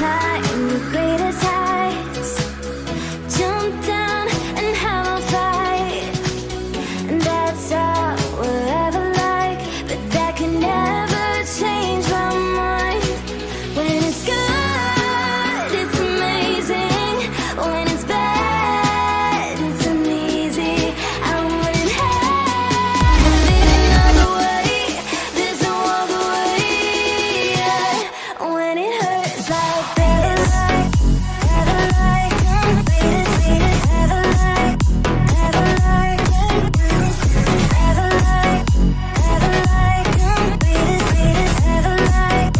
fly in the greatest heights. Jump down and have a fight. And that's all we'll ever like. But that can never change my mind. When it's good, it's amazing. When it's bad, it's uneasy. I wouldn't have it another way. There's no other way. Yeah. When it hurts like this, ever like, beat it, ever like, ever like, ever like, beat it, ever like,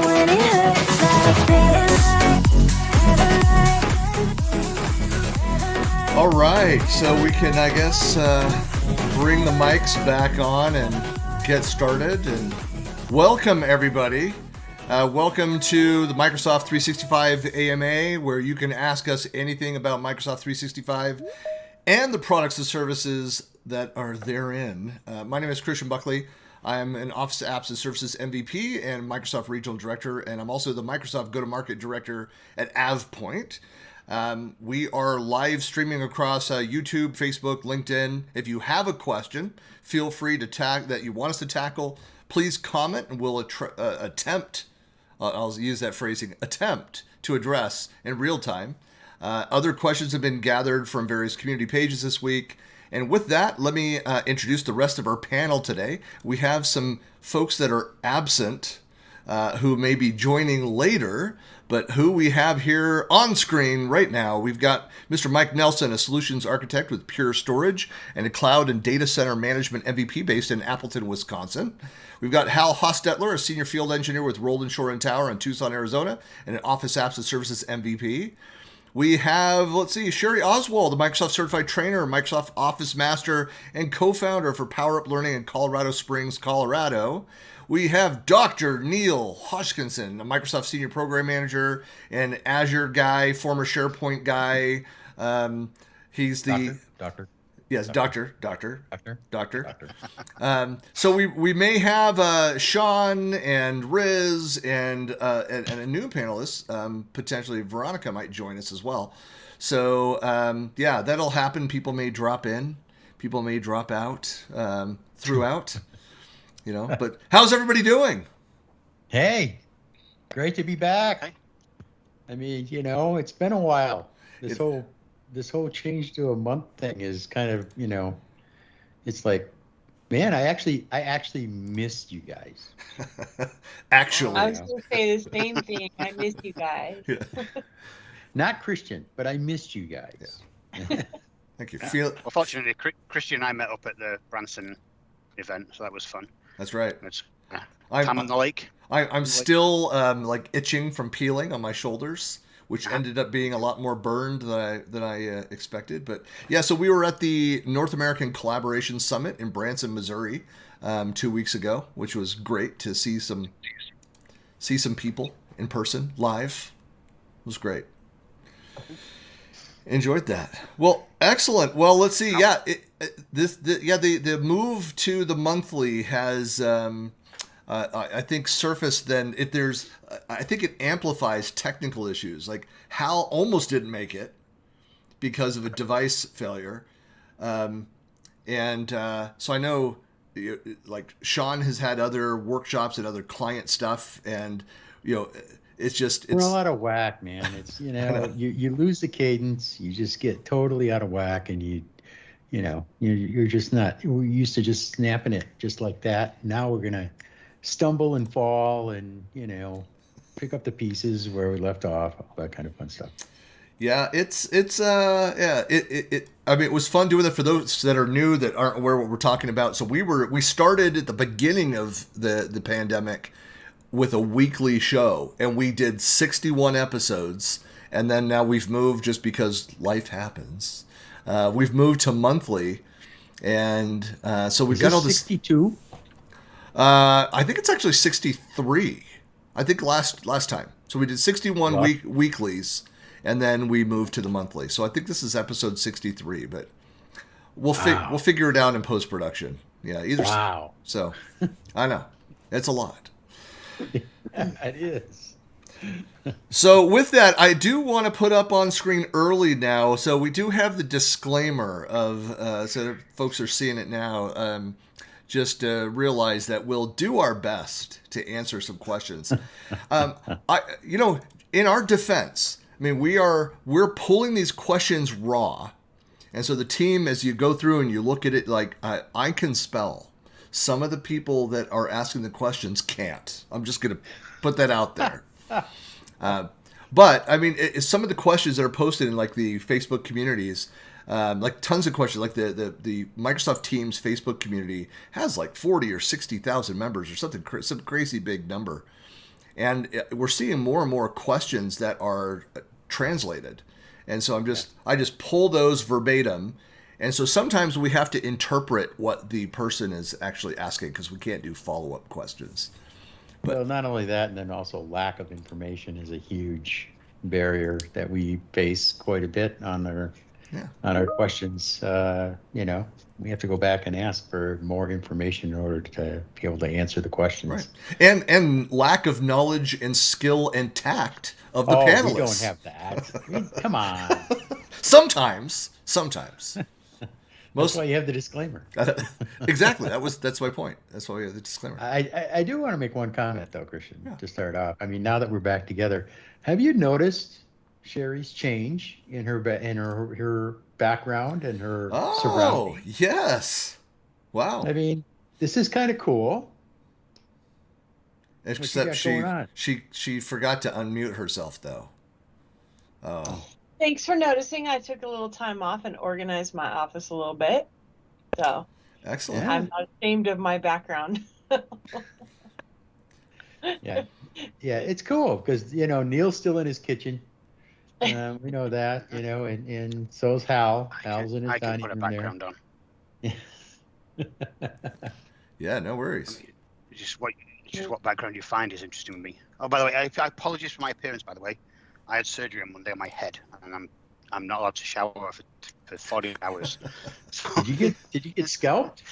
when it hurts like this, ever like. All right, so we can, I guess, bring the mics back on and get started. And welcome, everybody. Welcome to the Microsoft 365 AMA, where you can ask us anything about Microsoft 365 and the products and services that are therein. My name is Christian Buckley. I am an Office Apps and Services MVP and Microsoft Regional Director, and I'm also the Microsoft Go-to-Market Director at AvePoint. We are live streaming across YouTube, Facebook, LinkedIn. If you have a question, feel free to tag that you want us to tackle. Please comment, and we'll attempt. I'll use that phrasing, attempt to address in real time. Other questions have been gathered from various community pages this week. And with that, let me introduce the rest of our panel today. We have some folks that are absent who may be joining later, but who we have here on screen right now. We've got Mr. Mike Nelson, a solutions architect with Pure Storage and a cloud and data center management MVP based in Appleton, Wisconsin. We've got Hal Hostetler, a senior field engineer with Roland Shore and Tower in Tucson, Arizona, and an Office Apps and Services MVP. We have, Shari Oswald, a Microsoft Certified Trainer, Microsoft Office Master, and co-founder for Power Up Learning in Colorado Springs, Colorado. We have Dr. Neil Hodgkinson, a Microsoft Senior Program Manager and Azure guy, former SharePoint guy. He's the... Doctor. Yes, doctor. So we may have Sean and Riz and a new panelist, potentially Veronica might join us as well. So that'll happen. People may drop in, people may drop out throughout. But how's everybody doing? Hey, great to be back. I mean, it's been a while. This whole change to a month thing is kind of, it's like, man, I actually missed you guys. Actually, I was going to say the same thing. I missed you guys. Yeah. Not Christian, but I missed you guys. Yeah. Thank you. Well, fortunately, Christian and I met up at the Branson event, so that was fun. That's right. It's time on the lake. I'm still itching from peeling on my shoulders, which ended up being a lot more burned than I expected. But yeah, so we were at the North American Collaboration Summit in Branson, Missouri, 2 weeks ago, which was great to see some people in person live. It was great. Enjoyed that. Well, excellent. Well, let's see. Yeah, the move to the monthly has I think surfaced. Then I think it amplifies technical issues. Like Hal almost didn't make it because of a device failure, so I know like Sean has had other workshops and other client stuff, and we're all out of whack, man. It's you lose the cadence, you just get totally out of whack, and you're just not. We're used to just snapping it just like that. Now we're gonna stumble and fall, and pick up the pieces where we left off, all that kind of fun stuff. Yeah, I mean, it was fun doing it for those that are new that aren't aware what we're talking about. So we started at the beginning of the pandemic with a weekly show, and we did 61 episodes, and then now we've moved, just because life happens. We've moved to monthly, and so we've got all this. 62? I think it's actually 63. I think last time. So we did 61 weeklies, and then we moved to the monthly. So I think this is episode 63, but we'll figure it out in post production. Yeah, either. Wow. So I know it's a lot. It is. So with that, I do want to put up on screen early now. So we do have the disclaimer of, so folks are seeing it now. Just realize that we'll do our best to answer some questions. In our defense, I mean, we're pulling these questions raw, and so the team, as you go through and you look at it, like I can spell. Some of the people that are asking the questions can't. I'm just going to put that out there. But I mean, some of the questions that are posted in like the Facebook communities, like tons of questions, like the Microsoft Teams Facebook community has like 40 or 60,000 members or something, some crazy big number. And we're seeing more and more questions that are translated. And so I just pull those verbatim. And so sometimes we have to interpret what the person is actually asking because we can't do follow-up questions. But, well, not only that, and then also lack of information is a huge barrier that we face quite a bit on our questions. We have to go back and ask for more information in order to be able to answer the questions. Right. And lack of knowledge and skill and tact of the panelists. We don't have that. Come on. Sometimes. That's why you have the disclaimer. Exactly. That's my point. That's why we have the disclaimer. I do want to make one comment though, Christian, to start off. I mean, now that we're back together, have you noticed Shari's change in her background and her surroundings? Oh, yes. Wow. I mean, this is kind of cool. Except she forgot to unmute herself though. Oh. Thanks for noticing. I took a little time off and organized my office a little bit. So excellent. I'm not ashamed of my background. Yeah, it's cool because Neil's still in his kitchen. We know that, and so's Hal. Hal's in his dining room there. I can put a background on. Yeah, no worries. Just what background you find is interesting with me. Oh, by the way, I apologize for my appearance. By the way. I had surgery on Monday on my head, and I'm not allowed to shower for 40 hours. So, did you get scalped?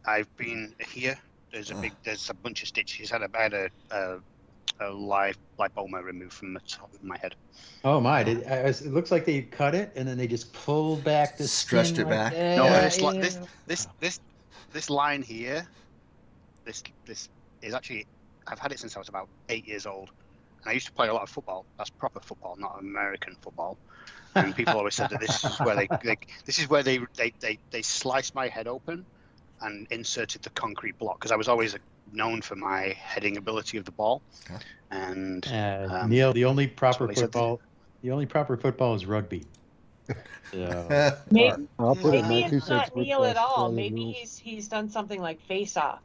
I've been here. There's a bunch of stitches. I had a lipoma removed from the top of my head. Oh my! It looks like they cut it and then they just pulled back the stretched it back. No, this line here. This is actually I've had it since I was about 8 years old. I used to play a lot of football. That's proper football, not American football. And people always said that this is where they sliced my head open and inserted the concrete block because I was always known for my heading ability of the ball. And Neil, the only proper football is rugby. So, maybe it's not Neil at all. Maybe he's done something like Face Off,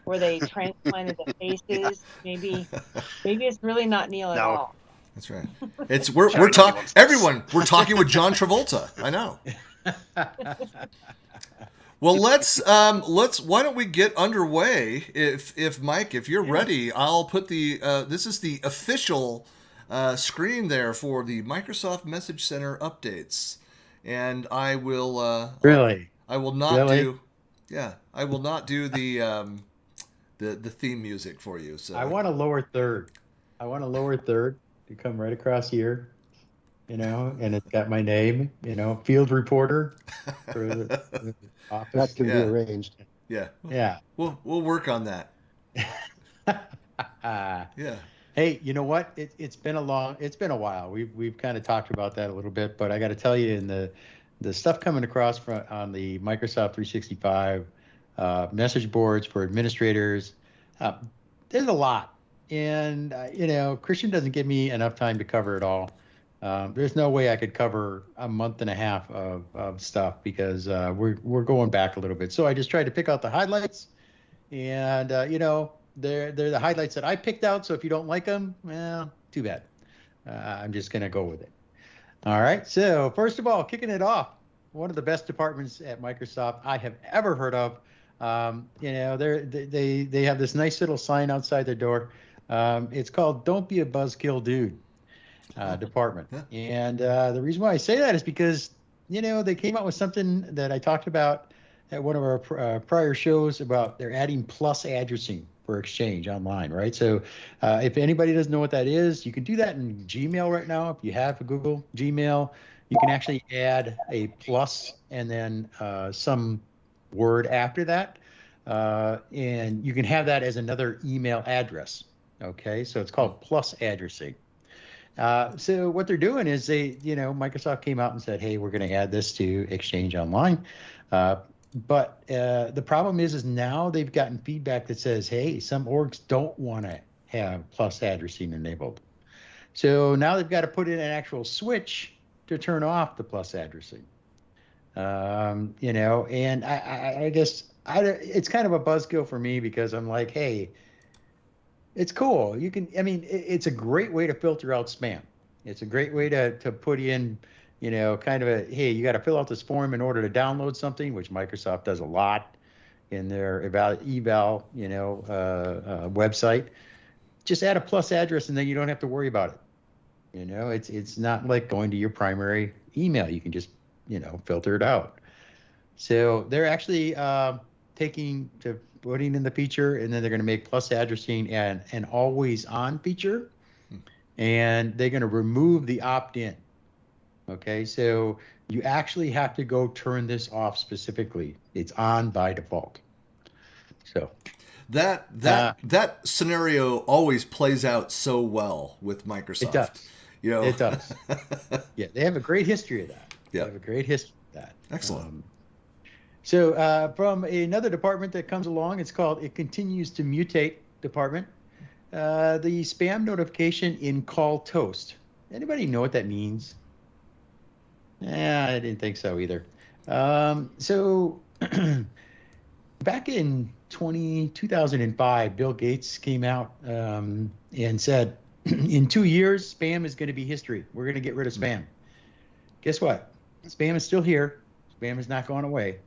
where they transplanted the faces. Maybe it's really not Neil at all. That's right. We're talking. Everyone, we're talking with John Travolta. I know. Well, let's. Why don't we get underway? If Mike, if you're ready, I'll put the. This is the official screen there for the Microsoft Message Center updates, and I will. Really. I will not do. Yeah, I will not do the theme music for you. So I want a lower third. To come right across here, and it's got my name, field reporter for the office. That can be arranged. Yeah. Yeah. We'll work on that. Yeah. Hey, you know what? It's been a while. We've kind of talked about that a little bit, but I got to tell you, in the stuff coming across on the Microsoft 365 message boards for administrators, there's a lot. And, Christian doesn't give me enough time to cover it all. There's no way I could cover a month and a half of stuff because we're going back a little bit. So I just tried to pick out the highlights, and, they're the highlights that I picked out. So if you don't like them, well, too bad. I'm just going to go with it. All right. So first of all, kicking it off, one of the best departments at Microsoft I have ever heard of. They have this nice little sign outside their door. It's called "Don't Be a Buzzkill Dude" department. And the reason why I say that is because, they came out with something that I talked about at one of our prior shows about they're adding plus addressing for Exchange Online, right? So if anybody doesn't know what that is, you can do that in Gmail right now. If you have a Google Gmail, you can actually add a plus and then some word after that. And you can have that as another email address. Okay, so it's called plus addressing. So what they're doing is Microsoft came out and said, hey, we're going to add this to Exchange Online. But the problem is now they've gotten feedback that says, hey, some orgs don't want to have plus addressing enabled. So now they've got to put in an actual switch to turn off the plus addressing. And I guess it's kind of a buzzkill for me because I'm like, hey, it's cool. It's a great way to filter out spam. It's a great way to put in, kind of hey, you got to fill out this form in order to download something, which Microsoft does a lot in their eval website. Just add a plus address and then you don't have to worry about it. It's not like going to your primary email. You can just, filter it out. So they're actually putting in the feature, and then they're going to make plus addressing an always on feature, and they're going to remove the opt-in. Okay, so you actually have to go turn this off specifically. It's on by default. So that scenario always plays out so well with Microsoft. It does. It does. Yeah, they have a great history of that. Yeah, they have a great history of that. Excellent. So from another department that comes along, it's called It Continues to Mutate department. The spam notification in call toast. Anybody know what that means? I didn't think so either. So back in 2005, Bill Gates came out and said, in 2 years, spam is going to be history. We're going to get rid of spam. Guess what? Spam is still here. Spam is not going away.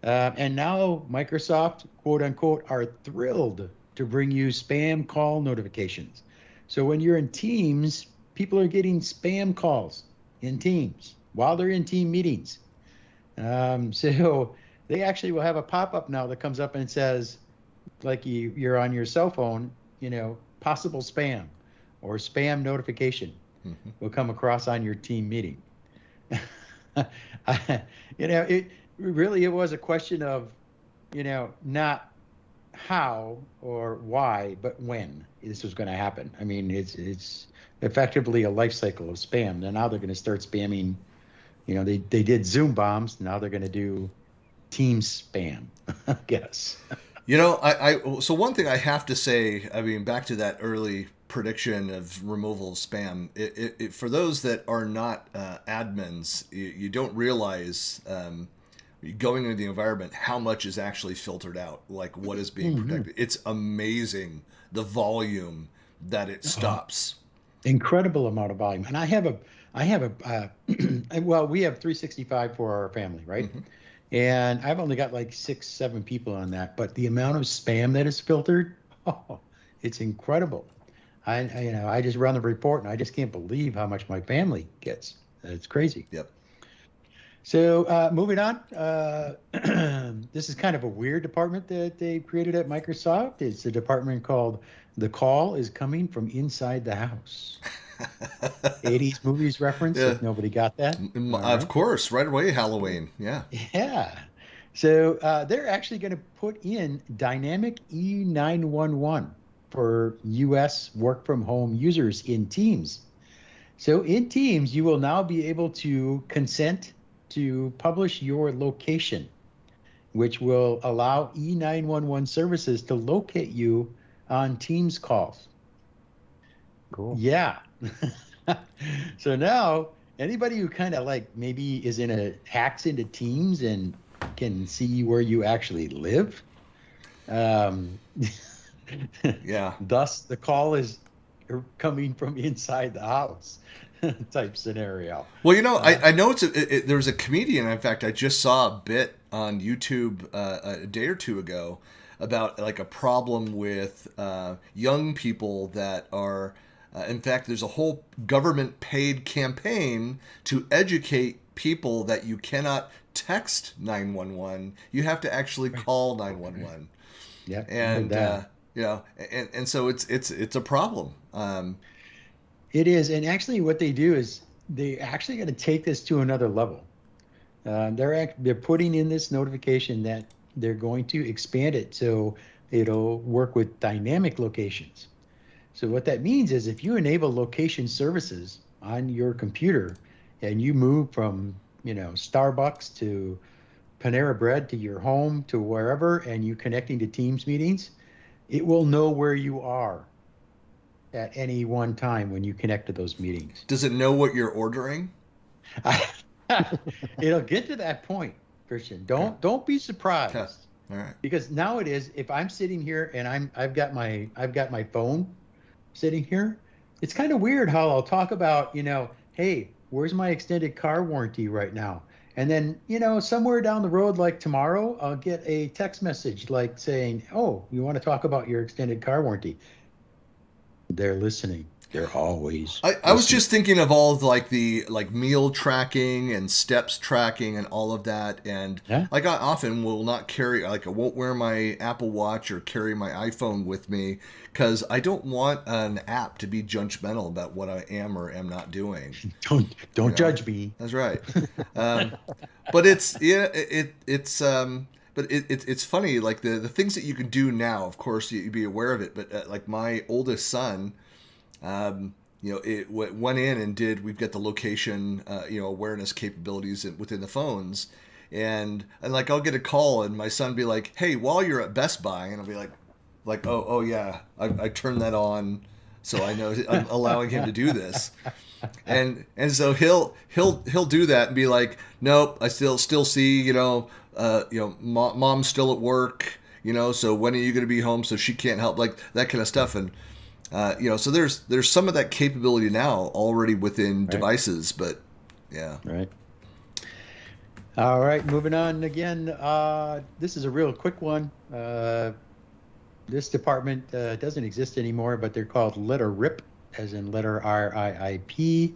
And now Microsoft, quote unquote, are thrilled to bring you spam call notifications. So when you're in Teams, people are getting spam calls in Teams while they're in team meetings. So they actually will have a pop-up now that comes up and says, like you're on your cell phone, possible spam or spam notification will come across on your team meeting. It was a question of, not how or why, but when this was going to happen. I mean, it's effectively a life cycle of spam. And now they're going to start spamming. They did Zoom bombs. Now they're going to do team spam, I guess. So one thing I have to say, back to that early prediction of removal of spam, it for those that are not admins, you don't realize going into the environment how much is actually filtered out, like what is being protected. It's amazing the volume that it stops. Incredible amount of volume. And I have well, we have 365 for our family, right? And I've only got like 6-7 people on that, but the amount of spam that is filtered, it's incredible. I just run the report and I just can't believe how much my family gets. It's crazy. Yep. So moving on, this is kind of a weird department that they created at Microsoft. It's a department called The Call is Coming from Inside the House. 80s movies reference, if nobody got that. Of course, right away, Halloween. Yeah. Yeah. So they're actually going to put in dynamic E911 for U.S. work-from-home users in Teams. So in Teams, you will now be able to consent to publish your location, which will allow E911 services to locate you on Teams calls. Cool. Yeah. So now anybody who kind of like maybe hacks into Teams and can see where you actually live. Yeah. Thus, the call is coming from inside the house type scenario. Well, I know there's a comedian. In fact, I just saw a bit on YouTube a day or two ago about like a problem with young people that are. In fact, there's a whole government-paid campaign to educate people that you cannot text 911. You have to actually call 911. Yeah, and You know, and so it's a problem. It is, and actually, what they do is they actually got to take this to another level. They're putting in this notification that they're going to expand it so it'll work with dynamic locations. So what that means is if you enable location services on your computer and you move from, Starbucks to Panera Bread to your home to wherever, and you connecting to Teams meetings, it will know where you are at any one time when you connect to those meetings. Does it know what you're ordering? It'll get to that point, Christian. Don't be surprised. Okay. All right. Because now it is, if I'm sitting here and I've got my phone sitting here, it's kind of weird how I'll talk about, hey, where's my extended car warranty right now? And then, somewhere down the road, like tomorrow, I'll get a text message like saying, oh, you want to talk about your extended car warranty? They're listening. They're always I was just thinking of all of the meal tracking and steps tracking and all of that. And I often will not carry, I won't wear my Apple Watch or carry my iPhone with me because I don't want an app to be judgmental about what I am or am not doing. Don't judge me. That's right. But it's funny, like the things that you can do now, of course, you'd be aware of it. But like my oldest son, it went in and we've got the location, awareness capabilities within the phones. And like, I'll get a call and my son be like, hey, while you're at Best Buy, and I'll be like, oh yeah, I turned that on. So I know I'm allowing him to do this. And so he'll do that and be like, nope, I still see, mom's still at work, so when are you going to be home? So she can't help, like that kind of stuff. And, so there's some of that capability now already within devices, but yeah. Right. All right, moving on again. This is a real quick one. This department doesn't exist anymore, but they're called Letter RIP, as in letter RIIP.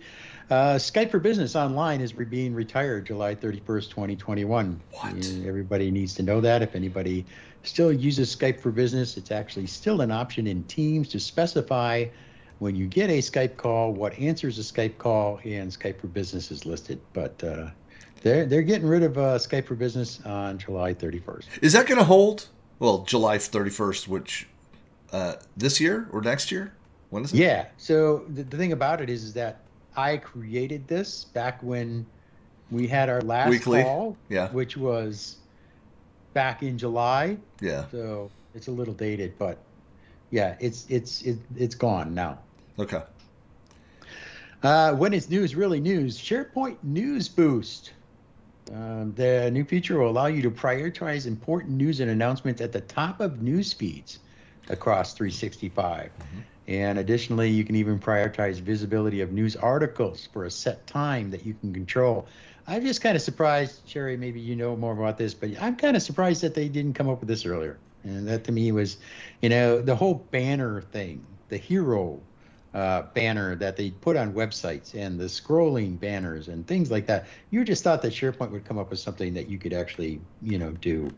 Skype for Business Online is being retired July 31st, 2021. What? Everybody needs to know that. If anybody still uses Skype for Business, it's actually still an option in Teams to specify when you get a Skype call, what answers a Skype call, and Skype for Business is listed. But they're getting rid of Skype for Business on July 31st. Is that going to hold? Well, July 31st, which this year or next year? When is it? Yeah. So the thing about it is that I created this back when we had our last weekly call, which was back in July. Yeah. So it's a little dated, but yeah, it's gone now. Okay. When is news really news? SharePoint News Boost. The new feature will allow you to prioritize important news and announcements at the top of news feeds across 365. Mm-hmm. And additionally, you can even prioritize visibility of news articles for a set time that you can control. I'm just kind of surprised, Shari, maybe you know more about this, but I'm kind of surprised that they didn't come up with this earlier. And that to me was, the whole banner thing, the hero banner that they put on websites and the scrolling banners and things like that. You just thought that SharePoint would come up with something that you could actually, do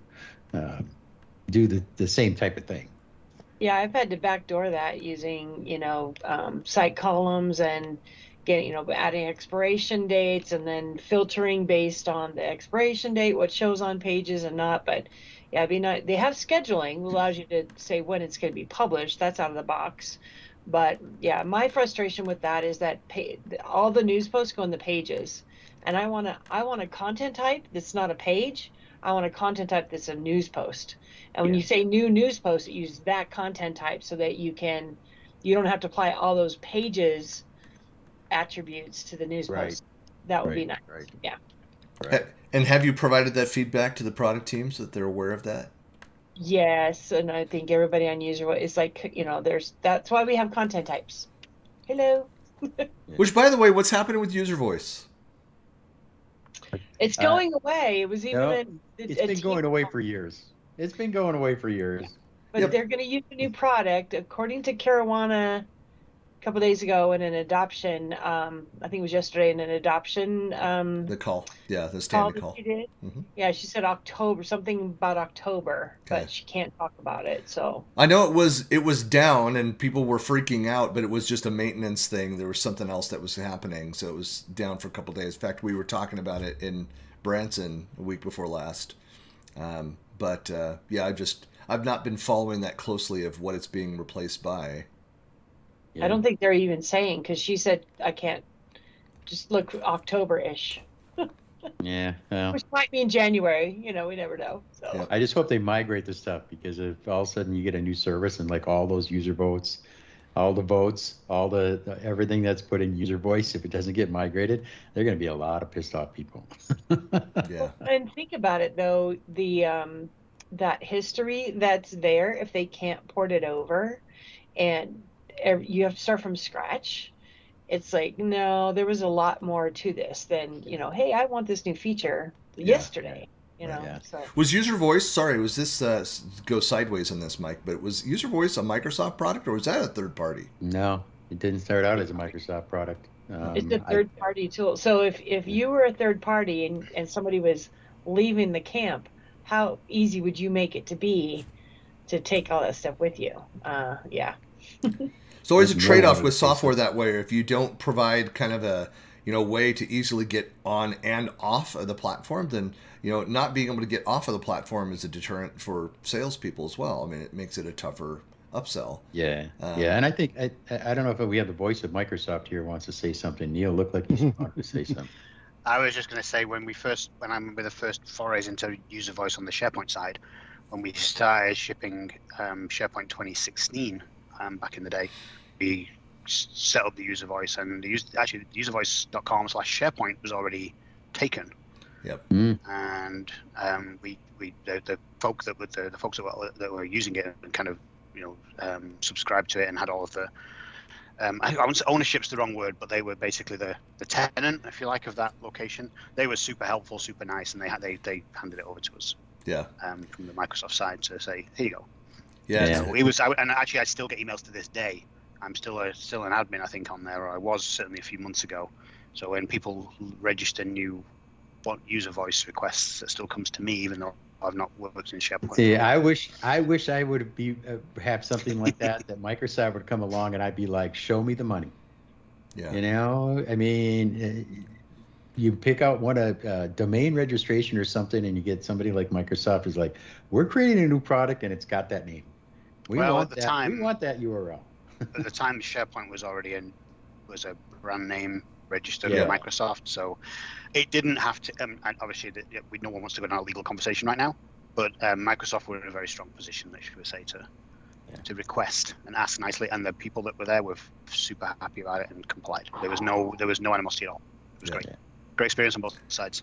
the same type of thing. Yeah, I've had to backdoor that using, site columns and getting, adding expiration dates and then filtering based on the expiration date, what shows on pages and not. But yeah, they have scheduling, allows you to say when it's going to be published. That's out of the box. But yeah, my frustration with that is that all the news posts go in the pages, and I want a content type that's not a page. I want a content type that's a news post. And when you say new news post, use that content type so that you don't have to apply all those pages attributes to the news post. That would be nice. Right. Yeah. Right. And have you provided that feedback to the product teams that they're aware of that? Yes, and I think everybody on user is like, that's why we have content types. Hello. Which, by the way, what's happening with user voice? It's going away. It was even it's been going away for years. It's been going away for years. But they're going to use a new product. According to Caruana, couple days ago in an adoption. I think it was yesterday in an adoption The call, the call standing that call. she did. hmm Yeah, she said October, something about October, Okay. but she can't talk about it. So I know it was down and people were freaking out, but it was just a maintenance thing. There was something else that was happening, so it was down for a couple days. In fact, we were talking about it in Branson a week before last. But yeah, I've not been following that closely of what it's being replaced by. Yeah. I don't think they're even saying, because she said I can't, just look October-ish, Yeah. Well, which might mean January. You know, we never know. So Yep. I just hope they migrate the stuff, because if all of a sudden you get a new service and like all those user votes, all the votes, all the everything that's put in user voice, if it doesn't get migrated, there are going to be a lot of pissed off people. Yeah. And think about it though, the that history that's there, if they can't port it over, and you have to start from scratch, it's like, no, there was a lot more to this than, you know, hey, I want this new feature yesterday, you know. Yeah. So Was User Voice, sorry, was this go sideways on this, Mike, but was User Voice a Microsoft product or was that a third party? No, it didn't start out as a Microsoft product. it's a third party tool. So if you were a third party and somebody was leaving the camp, how easy would you make it to be to take all that stuff with you? Yeah. It's always a There's no trade-off one with to software say that way. If you don't provide kind of a way to easily get on and off of the platform, then not being able to get off of the platform is a deterrent for salespeople as well. I mean, it makes it a tougher upsell. Yeah, yeah, and I think I don't know if we have the voice of Microsoft here wants to say something. Neil looked like he wanted to say something. I was just going to say when I remember the first forays into user voice on the SharePoint side, when we started shipping SharePoint 2016 back in the day, we set up the user voice, and actually uservoice.com/SharePoint was already taken. Yep. And the folks that were using it and kind of subscribed to it and had all of the I wouldn't say ownership's the wrong word, but they were basically the tenant, if you like, of that location. They were super helpful, super nice, and they handed it over to us. Yeah. From the Microsoft side to say, here you go. Yeah. So it was, and actually I still get emails to this day. I'm still an admin, I think, on there, or I was certainly a few months ago. So when people register new user voice requests, it still comes to me, even though I've not worked in SharePoint. See, I wish I would have something like that Microsoft would come along and I'd be like, show me the money. Yeah. I mean, you pick out a domain registration or something, and you get somebody like Microsoft is like, we're creating a new product and it's got that name. We want that URL. At the time, SharePoint was already was a brand name registered Yeah. with Microsoft, so it didn't have to. And obviously, no one wants to go down a legal conversation right now, but Microsoft were in a very strong position, that should we say, to request and ask nicely, and the people that were there were super happy about it and complied. There was no animosity at all. It was great. Yeah. Great experience on both sides.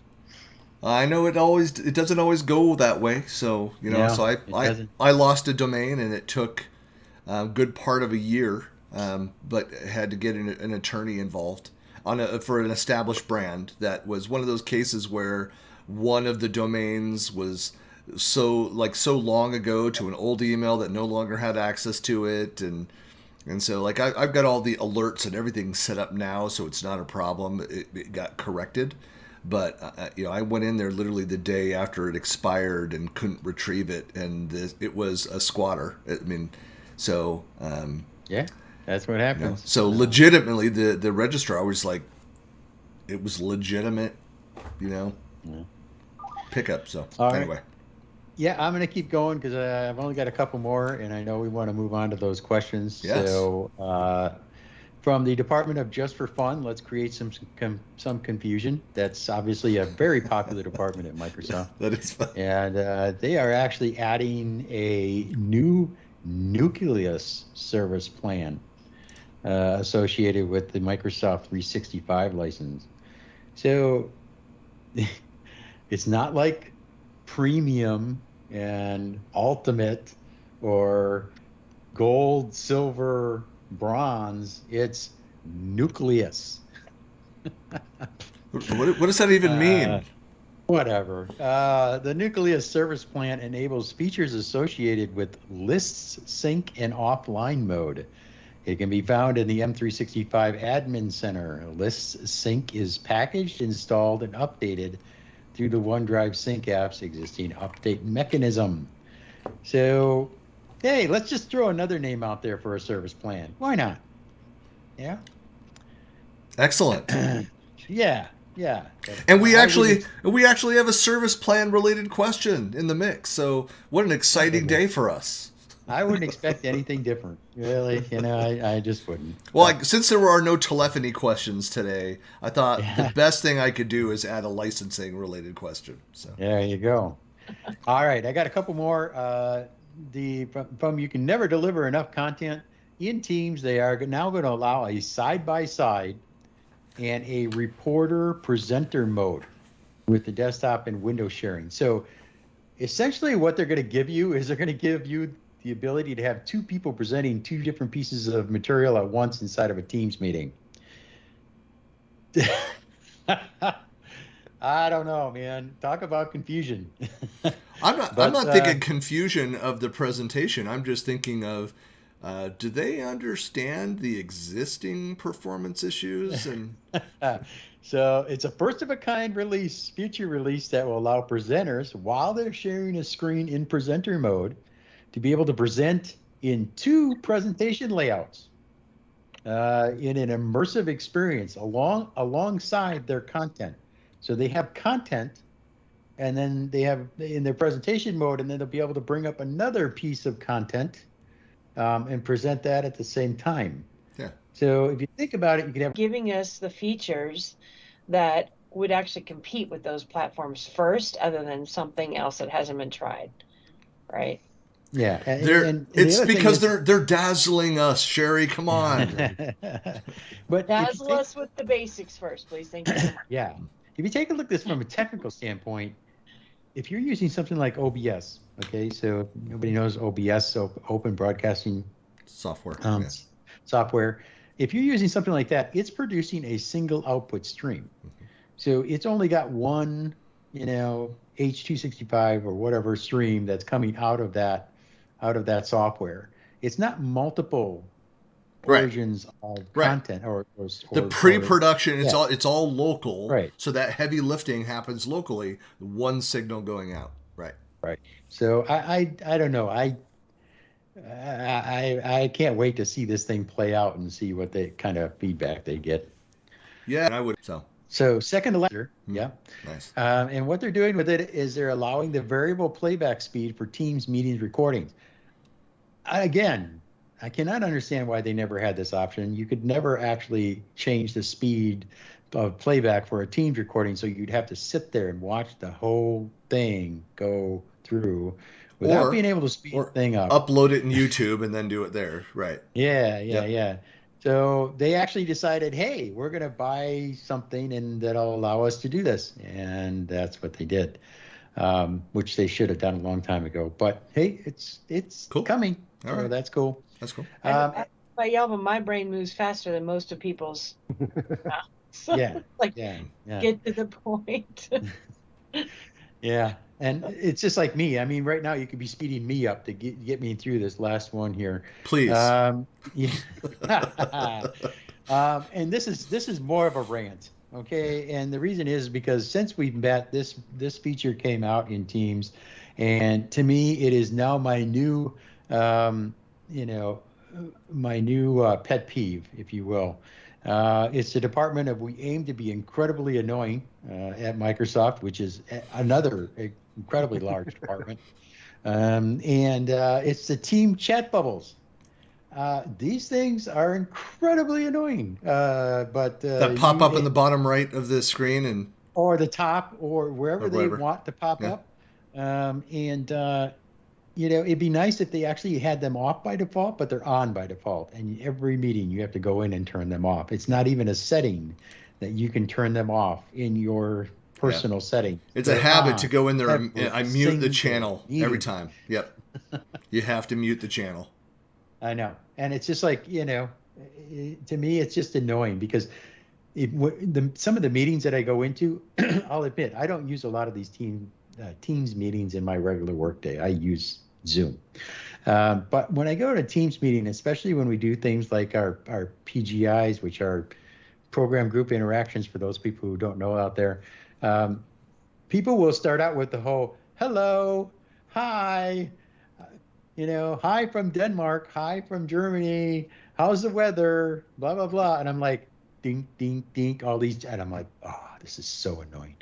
I know it doesn't always go that way. So so I lost a domain and it took a good part of a year, but had to get an attorney involved for an established brand. That was one of those cases where one of the domains was so long ago to an old email that no longer had access to it, and so I've got all the alerts and everything set up now, so it's not a problem. It got corrected, but I went in there literally the day after it expired and couldn't retrieve it, and it was a squatter. I mean, so Yeah, that's what happens. so legitimately, the registrar was like, it was legitimate, pickup. So All right. anyway. Yeah, I'm going to keep going because I've only got a couple more, and I know we want to move on to those questions. Yes. So, from the Department of Just for Fun, let's create some confusion. That's obviously a very popular department at Microsoft. That is fun. And they are actually adding a new Nucleus service plan associated with the Microsoft 365 license. So it's not like Premium and Ultimate or Gold, Silver, Bronze. It's Nucleus. What does that even mean? Whatever. The Nucleus service plan enables features associated with lists sync and offline mode, It can be found in the M365 Admin Center. List Sync is packaged, installed, and updated through the OneDrive Sync app's existing update mechanism. So, hey, let's just throw another name out there for a service plan. Why not? Yeah. Excellent. Yeah. And we actually have a service plan related question in the mix. So what an exciting day for us. I wouldn't expect anything different, really. I just wouldn't. Well, since there are no telephony questions today, I thought the best thing I could do is add a licensing related question. So there you go. All right, I got a couple more. From You Can Never Deliver Enough Content. In Teams, they are now going to allow a side-by-side and a reporter-presenter mode with the desktop and window sharing. So essentially what they're going to give you is they're going to give you the ability to have two people presenting two different pieces of material at once inside of a Teams meeting. I don't know, man. Talk about confusion. I'm not thinking confusion of the presentation. I'm just thinking of, do they understand the existing performance issues? And So it's a first-of-a-kind release, future release that will allow presenters, while they're sharing a screen in presenter mode, to be able to present in two presentation layouts in an immersive experience alongside their content. So they have content, and then they have in their presentation mode, and then they'll be able to bring up another piece of content and present that at the same time. Yeah. So if you think about it, you could have Giving us the features that would actually compete with those platforms first, other than something else that hasn't been tried, right? yeah. It's because they're dazzling us, Shari. Come on. But Dazzle us with the basics first, please. Thank you. yeah. If you take a look at this from a technical standpoint, if you're using something like OBS, okay, so nobody knows OBS, so Open Broadcasting Software. Software. If you're using something like that, it's producing a single output stream. Mm-hmm. So it's only got one, H265 or whatever stream that's coming out of that software. It's not multiple versions of content or the pre-production. It's all local, right? So that heavy lifting happens locally. One signal going out, right? So I don't know. I can't wait to see this thing play out and see what the kind of feedback they get. Yeah, I would. So second to last, yeah. Nice. And what they're doing with it is they're allowing the variable playback speed for Teams meetings recordings. Again, I cannot understand why they never had this option. You could never actually change the speed of playback for a Teams recording, so you'd have to sit there and watch the whole thing go through without being able to speed the thing up. Upload it in YouTube and then do it there, right? Yeah. So they actually decided, hey, we're going to buy something and that'll allow us to do this. And that's what they did, which they should have done a long time ago. But hey, it's cool. Coming. All so right. That's cool. That's cool. But y'all, but my brain moves faster than most of people's. So, yeah. Get to the point. Yeah. And it's just like me. I mean, right now you could be speeding me up to get me through this last one here. Please. And this is more of a rant, okay? And the reason is because since we've met, this feature came out in Teams, and to me, it is now my new, pet peeve, if you will. It's the department of we aim to be incredibly annoying at Microsoft, which is another incredibly large department. And it's the team chat bubbles. These things are incredibly annoying. But that pop up in the bottom right of the screen or the top or wherever they want to pop up. It'd be nice if they actually had them off by default, but they're on by default. And every meeting you have to go in and turn them off. It's not even a setting that you can turn them off in your personal setting. It's a habit to go in there and I mute the channel every time. Yep. You have to mute the channel. I know. And it's just like, to me, it's just annoying because some of the meetings that I go into, I'll admit, I don't use a lot of these Teams meetings in my regular workday. I use Zoom. But when I go to a Teams meeting, especially when we do things like our PGIs, which are program group interactions for those people who don't know out there, people will start out with the whole hello, hi, hi from Denmark, hi from Germany, how's the weather, blah, blah, blah. And I'm like, dink, dink, dink, all these. And I'm like, oh, this is so annoying.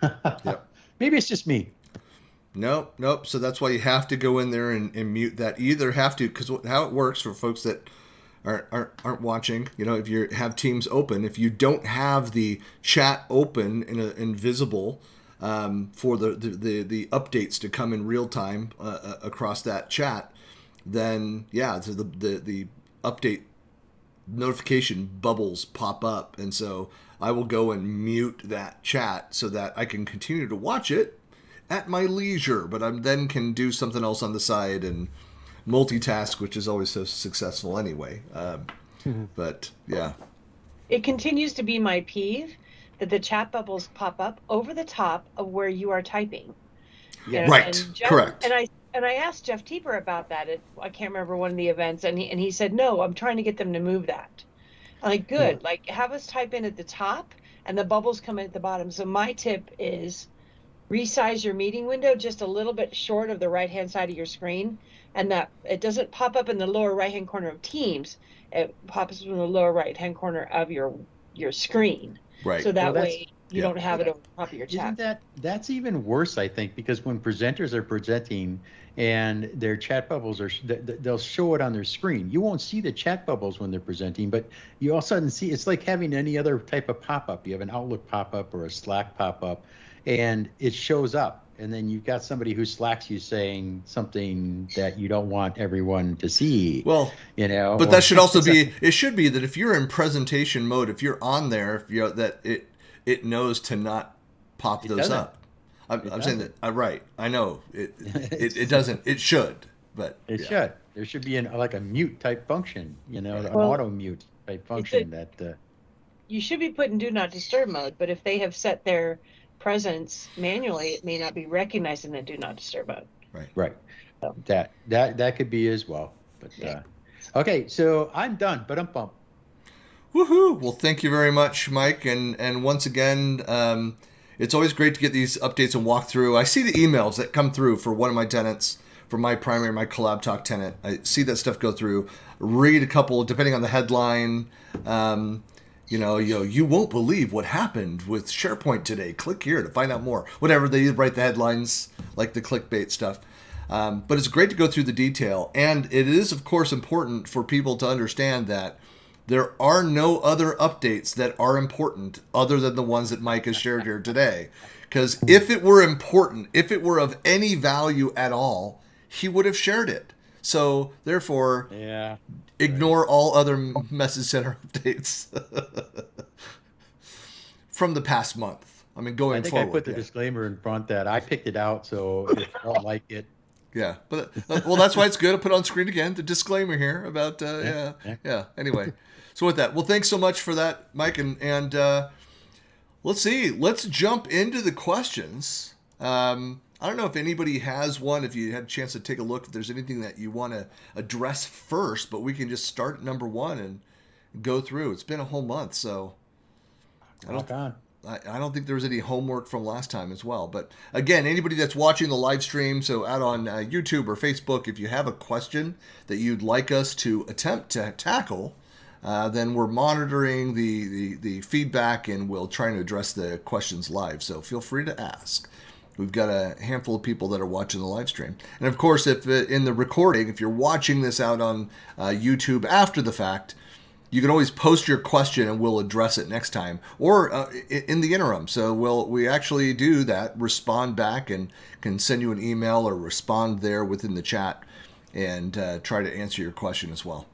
Yep. Maybe it's just me. Nope. So that's why you have to go in there and mute that. You either have to, because how it works for folks that aren't watching, if you have Teams open, if you don't have the chat open and visible for the updates to come in real time across that chat, then so the update notification bubbles pop up, and so I will go and mute that chat so that I can continue to watch it at my leisure, but I then can do something else on the side and multitask, which is always so successful anyway. But yeah, it continues to be my peeve that the chat bubbles pop up over the top of where you are typing. Yeah. Right. Correct. And I asked Jeff Tieper about that at, I can't remember, one of the events, and he said, no, I'm trying to get them to move that. I'm like, good. Like, have us type in at the top and the bubbles come in at the bottom. So my tip is resize your meeting window just a little bit short of the right-hand side of your screen, and that it doesn't pop up in the lower right-hand corner of Teams. It pops up in the lower right-hand corner of your screen. Right. So that way you don't have it over the top of your chat. That's even worse, I think, because when presenters are presenting and their chat bubbles they'll show it on their screen. You won't see the chat bubbles when they're presenting, but you all of a sudden see, it's like having any other type of pop-up. You have an Outlook pop-up or a Slack pop-up, and it shows up, and then you've got somebody who slacks you saying something that you don't want everyone to see. Well, but that should also be, it should be that if you're in presentation mode, if you're on there, that it knows to not pop those up. I'm saying that, right. I know it doesn't, it should, but it should. There should be like a mute type function, an auto mute type function that you should be put in do not disturb mode, but if they have set their presence manually, it may not be recognized in the do not disturb mode. Right. That could be as well. But okay, so I'm done. But I'm pumped. Woohoo! Well, thank you very much, Mike. And once again, it's always great to get these updates and walk through. I see the emails that come through for one of my tenants, for my primary, my Collab Talk tenant. I see that stuff go through. Read a couple, depending on the headline. You won't believe what happened with SharePoint today. Click here to find out more. Whatever, they write the headlines, like the clickbait stuff. But it's great to go through the detail. And it is, of course, important for people to understand that there are no other updates that are important other than the ones that Mike has shared here today. Because if it were important, if it were of any value at all, he would have shared it. So, therefore, ignore all other Message Center updates from the past month. I mean, going forward. I think I put the disclaimer in front that I picked it out, so if you don't like it. Yeah, but well, that's why it's good to put on screen again, the disclaimer here about, Anyway, so with that, well, thanks so much for that, Mike, and let's see. Let's jump into the questions. I don't know if anybody has one, if you had a chance to take a look, if there's anything that you want to address first, but we can just start at number one and go through. It's been a whole month, so I don't think there was any homework from last time as well. But again, anybody that's watching the live stream, so out on YouTube or Facebook, if you have a question that you'd like us to attempt to tackle, then we're monitoring the feedback and we'll try to address the questions live. So feel free to ask. We've got a handful of people that are watching the live stream. And of course, if in the recording, if you're watching this out on YouTube after the fact, you can always post your question and we'll address it next time, or in the interim. So we actually do that, respond back, and can send you an email or respond there within the chat and try to answer your question as well.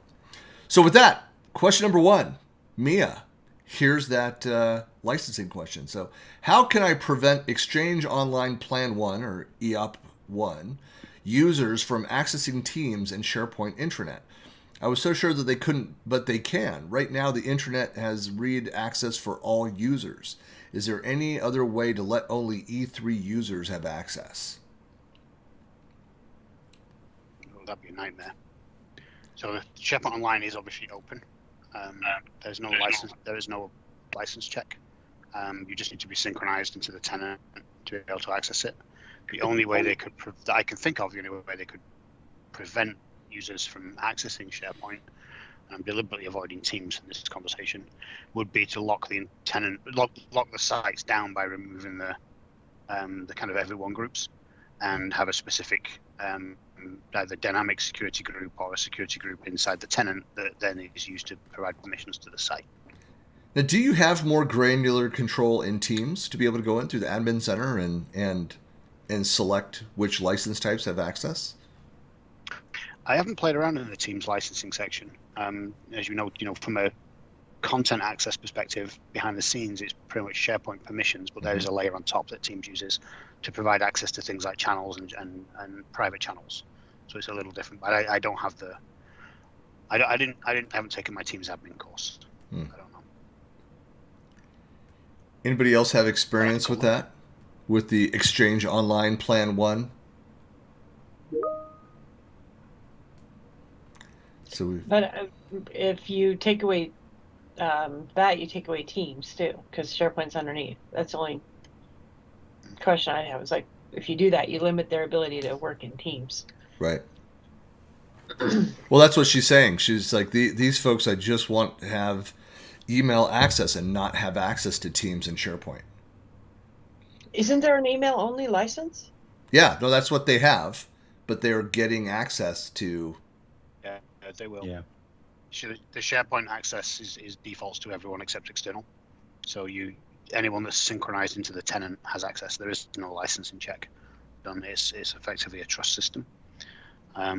So with that, question number one, Mia. Here's that licensing question. So how can I prevent Exchange Online Plan 1, or EOP 1, users from accessing Teams and SharePoint intranet? I was so sure that they couldn't, but they can. Right now, the intranet has read access for all users. Is there any other way to let only E3 users have access? that'd be a nightmare. So the SharePoint Online is obviously open. There's no license. There is no license check. You just need to be synchronized into the tenant to be able to access it. The only way they could, that I can think of, the only way they could prevent users from accessing SharePoint, and I'm deliberately avoiding Teams in this conversation, would be to lock the tenant, lock the sites down by removing the kind of everyone groups, and have a specific either dynamic security group or a security group inside the tenant that then is used to provide permissions to the site. Now, do you have more granular control in Teams to be able to go in through the admin center and select which license types have access? I haven't played around in the Teams licensing section. As you know, from a content access perspective, behind the scenes, it's pretty much SharePoint permissions, but there is a layer on top that Teams uses to provide access to things like channels and private channels. So it's a little different. But I don't have the. I haven't taken my Teams admin course. I don't know. Anybody else have experience with that? With the Exchange Online Plan 1? But if you take away that, you take away Teams too, because SharePoint's underneath. That's the only question I have. Is like, if you do that, you limit their ability to work in Teams. Right. Well, that's what she's saying. She's like, these folks, I just want to have email access and not have access to Teams and SharePoint. Isn't there an email only license? Yeah, no, that's what they have, but they're getting access to. Yeah, they will. Yeah. The SharePoint access is defaults to everyone except external. So anyone that's synchronized into the tenant has access. There is no licensing check done. It's effectively a trust system.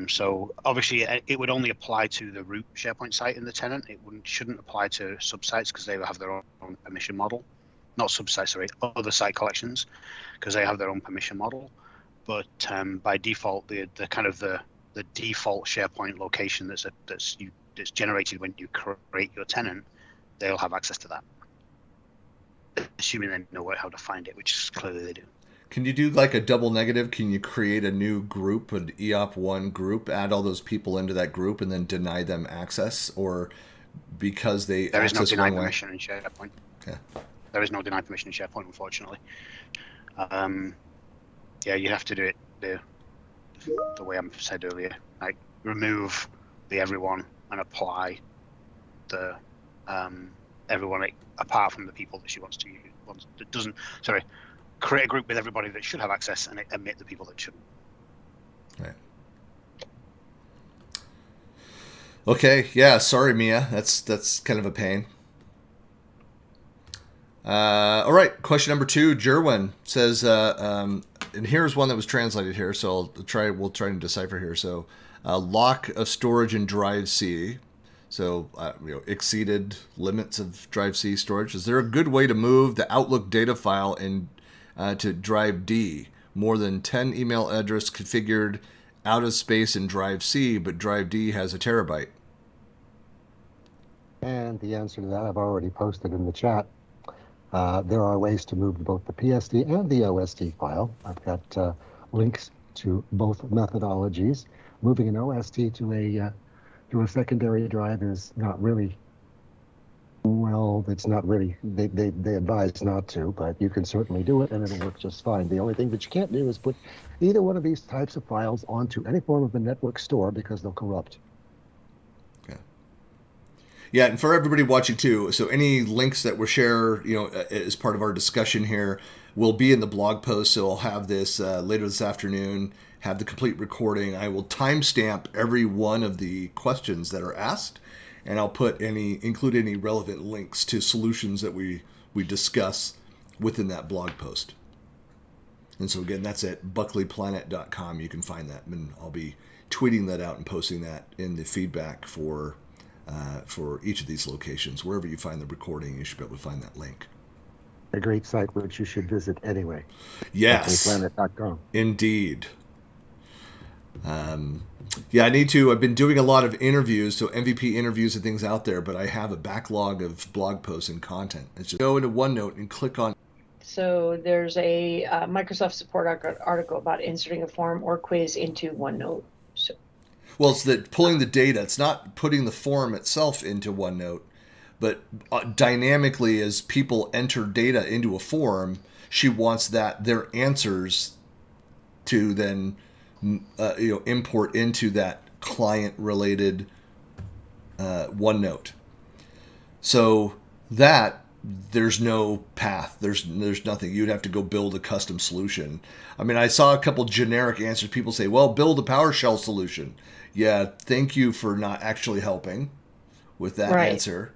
So obviously it would only apply to the root SharePoint site in the tenant. It shouldn't apply to subsites because they will have their own permission model. Not subsites, sorry, other site collections, because they have their own permission model. But by default, the kind of the default SharePoint location that's generated when you create your tenant, they'll have access to that, assuming they know how to find it, which clearly they do. Can you do like a double negative? Can you create a new group, an EOP1 group, add all those people into that group, and then deny them access? Or because they there is no access deny one way? permission in SharePoint. Okay. There is no deny permission in SharePoint, unfortunately. Yeah, you have to do it the way I said earlier. Like remove the everyone and apply the everyone apart from the people that she wants to use. Create a group with everybody that should have access and omit the people that shouldn't. Right. Okay, yeah, sorry, Mia. That's kind of a pain. All right, question number 2. Jerwin says, and here's one that was translated here, so we'll try and decipher here. So, lock of storage in drive C. So, exceeded limits of drive C storage. Is there a good way to move the Outlook data file to drive D? More than 10 email address configured out of space in drive C, but drive D has a terabyte. And the answer to that I've already posted in the chat. There are ways to move both the PSD and the OSD file. I've got links to both methodologies. Moving an OSD to a secondary drive is not really, well, it's not really, they advise not to, but you can certainly do it and it'll work just fine. The only thing that you can't do is put either one of these types of files onto any form of a network store because they'll corrupt. Yeah, and for everybody watching too, so any links that we share, as part of our discussion here, will be in the blog post. So I'll have this later this afternoon, have the complete recording. I will timestamp every one of the questions that are asked, and I'll include any relevant links to solutions that we discuss within that blog post. And so again, that's at buckleyplanet.com. You can find that, and I'll be tweeting that out and posting that in the feedback for each of these locations. Wherever you find the recording, you should be able to find that link. A great site which you should visit anyway. Yes. buckleyplanet.com. Indeed. Yeah, I need to. I've been doing a lot of interviews, so MVP interviews and things out there, but I have a backlog of blog posts and content. It's just go into OneNote and click on. So there's a Microsoft support article about inserting a form or quiz into OneNote. So Well, it's that pulling the data. It's not putting the form itself into OneNote, but dynamically as people enter data into a form, she wants their answers to then import into that client-related OneNote. So that there's no path. There's nothing. You'd have to go build a custom solution. I mean, I saw a couple generic answers. People say, "Well, build a PowerShell solution." Yeah, thank you for not actually helping with that answer.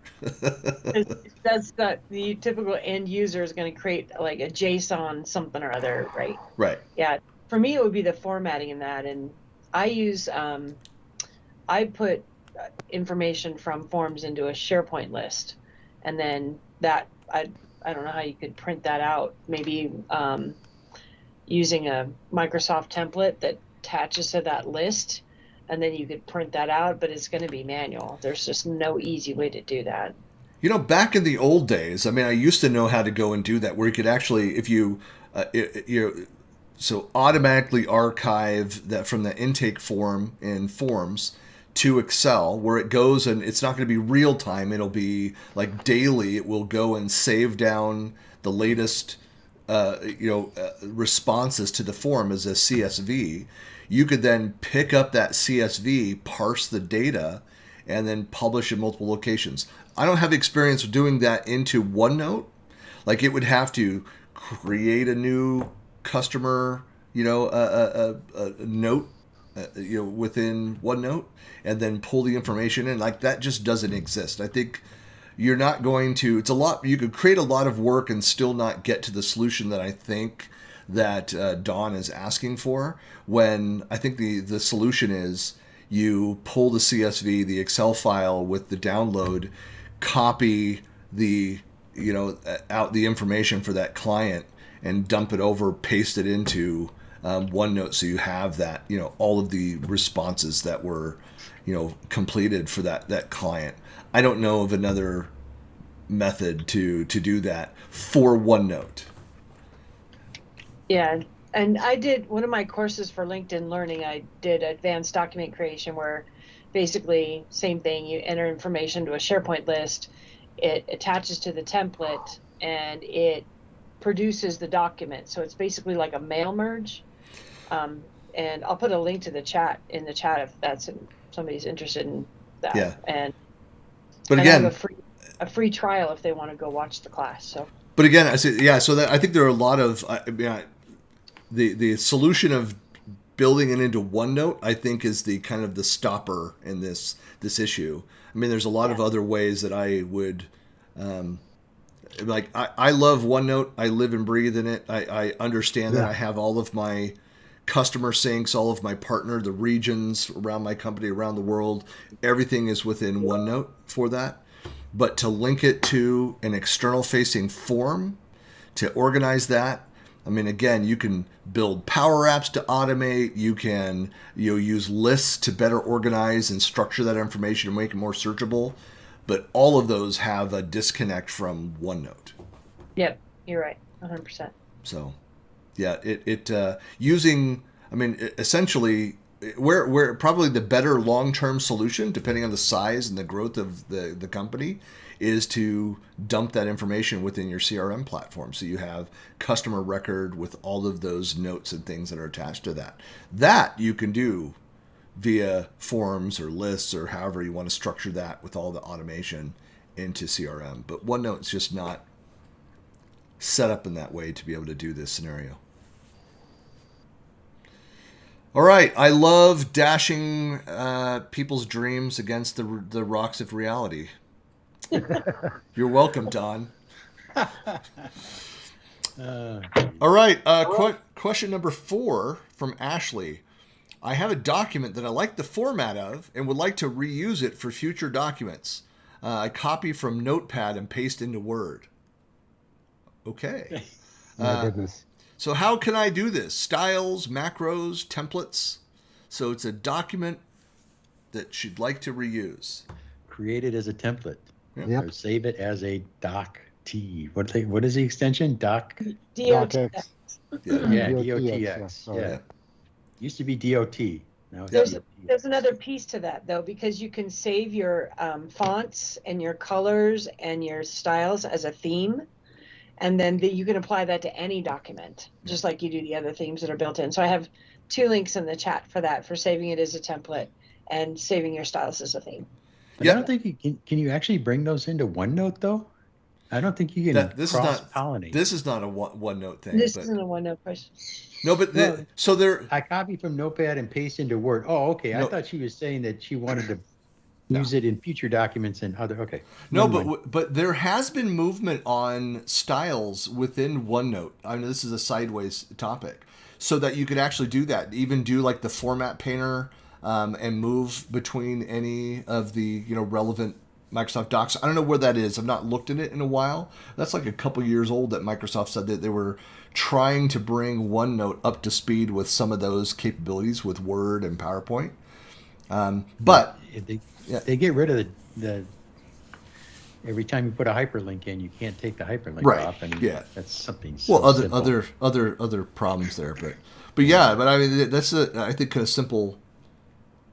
That's the typical end user is going to create like a JSON something or other, right? Right. Yeah. For me, it would be the formatting in that, and I use I put information from forms into a SharePoint list, and then that I don't know how you could print that out. Maybe using a Microsoft template that attaches to that list, and then you could print that out, but it's going to be manual. There's just no easy way to do that. Back in the old days, I mean, I used to know how to go and do that, where you could actually, if you so automatically archive that from the intake form in Forms to Excel, where it goes, and it's not going to be real time. It'll be like daily. It will go and save down the latest, responses to the form as a CSV. You could then pick up that CSV, parse the data, and then publish in multiple locations. I don't have experience with doing that into OneNote. Like, it would have to create a new customer, a note, within OneNote, and then pull the information in. Like, that just doesn't exist. I think you're not going to. It's a lot. You could create a lot of work and still not get to the solution that I think that Dawn is asking for. When I think the solution is you pull the CSV, the Excel file with the download, copy the out the information for that client, and dump it over, paste it into OneNote, so you have that, all of the responses that were, completed for that client. I don't know of another method to do that for OneNote. Yeah, and I did one of my courses for LinkedIn Learning. I did advanced document creation, where basically same thing. You enter information to a SharePoint list, it attaches to the template, and it produces the document. So it's basically like a mail merge. And I'll put a link to the chat in the chat if somebody's interested in that. Yeah. But again, I have a free trial if they want to go watch the class. So. But again, I say, yeah. So that I think there are a lot of the solution of building it into OneNote, I think, is the kind of the stopper in this issue. I mean, there's a lot of other ways that I would. I love OneNote. I live and breathe in it. I understand that I have all of my customer syncs, all of my partner, the regions around my company, around the world. Everything is within OneNote for that. But to link it to an external facing form, to organize that, I mean, again, you can build Power Apps to automate. You can use lists to better organize and structure that information and make it more searchable. But all of those have a disconnect from OneNote. Yep, you're right, 100%. So, yeah, using, I mean, essentially, where probably the better long-term solution, depending on the size and the growth of the company, is to dump that information within your CRM platform, so you have customer record with all of those notes and things that are attached to that. That you can do via forms or lists or however you want to structure that with all the automation into CRM. But OneNote's just not set up in that way to be able to do this scenario. All right, I love dashing people's dreams against the rocks of reality. You're welcome, Don. All right, question number 4 from Ashley. I have a document that I like the format of and would like to reuse it for future documents. I copy from Notepad and paste into Word. Okay. My goodness. So how can I do this? Styles, macros, templates. So it's a document that she'd like to reuse. Create it as a template. Yep. Or save it as a doc-t. What is the extension? Doc? DOTX. Yeah, DOTX, DOTX. yes, sorry. Yeah. Used to be DOT. Now it's There's DOT. there's another piece to that though, because you can save your fonts and your colors and your styles as a theme, and then you can apply that to any document, just like you do the other themes that are built in. So I have 2 links in the chat for that, for saving it as a template and saving your styles as a theme. But I don't think can you actually bring those into OneNote though? I don't think you can cross-pollinate. This is not a OneNote thing. This isn't a OneNote question. No, but Well, so there. I copy from Notepad and paste into Word. Oh, okay. No. I thought she was saying that she wanted to use it in future documents and other. Okay. No, but there has been movement on styles within OneNote. I mean, this is a sideways topic, so that you could actually do that. Even do like the format painter and move between any of the relevant Microsoft Docs. I don't know where that is. I've not looked at it in a while. That's like a couple years old that Microsoft said that they were trying to bring OneNote up to speed with some of those capabilities with Word and PowerPoint. But they get rid of the every time you put a hyperlink in, you can't take the hyperlink off. And that's something. So other problems there, but yeah, but I mean that's I think a simple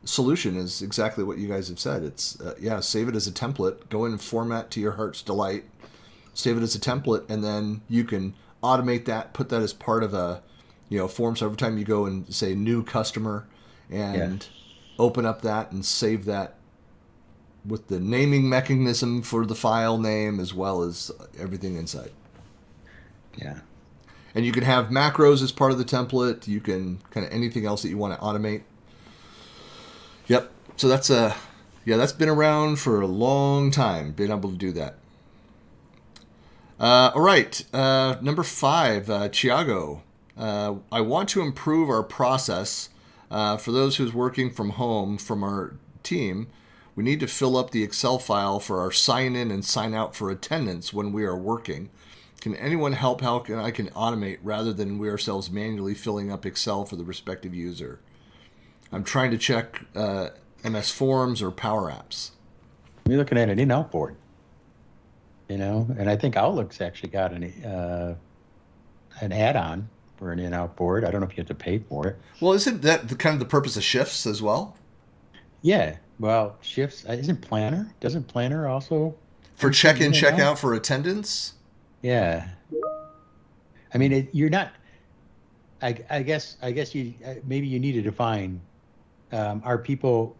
solution is exactly what you guys have said. It's save it as a template, go in and format to your heart's delight, save it as a template, and then you can automate that, put that as part of a form. So every time you go and say new customer and open up that and save that with the naming mechanism for the file name as well as everything inside. Yeah. And you can have macros as part of the template. You can kind of anything else that you want to automate. Yep. So that's that's been around for a long time, being able to do that. All right. Number 5, Thiago. I want to improve our process for those who's working from home from our team. We need to fill up the Excel file for our sign in and sign out for attendance when we are working. Can anyone help how I can automate rather than we ourselves manually filling up Excel for the respective user? I'm trying to check MS Forms or Power Apps. We're looking at an in-out board, and I think Outlook's actually got an add-on for an in-out board. I don't know if you have to pay for it. Well, isn't that the purpose of Shifts as well? Yeah. Well, Shifts isn't Planner. Doesn't Planner also for check-in, check-out for attendance? Yeah. I mean, you're not. I guess you maybe you need to define. Are people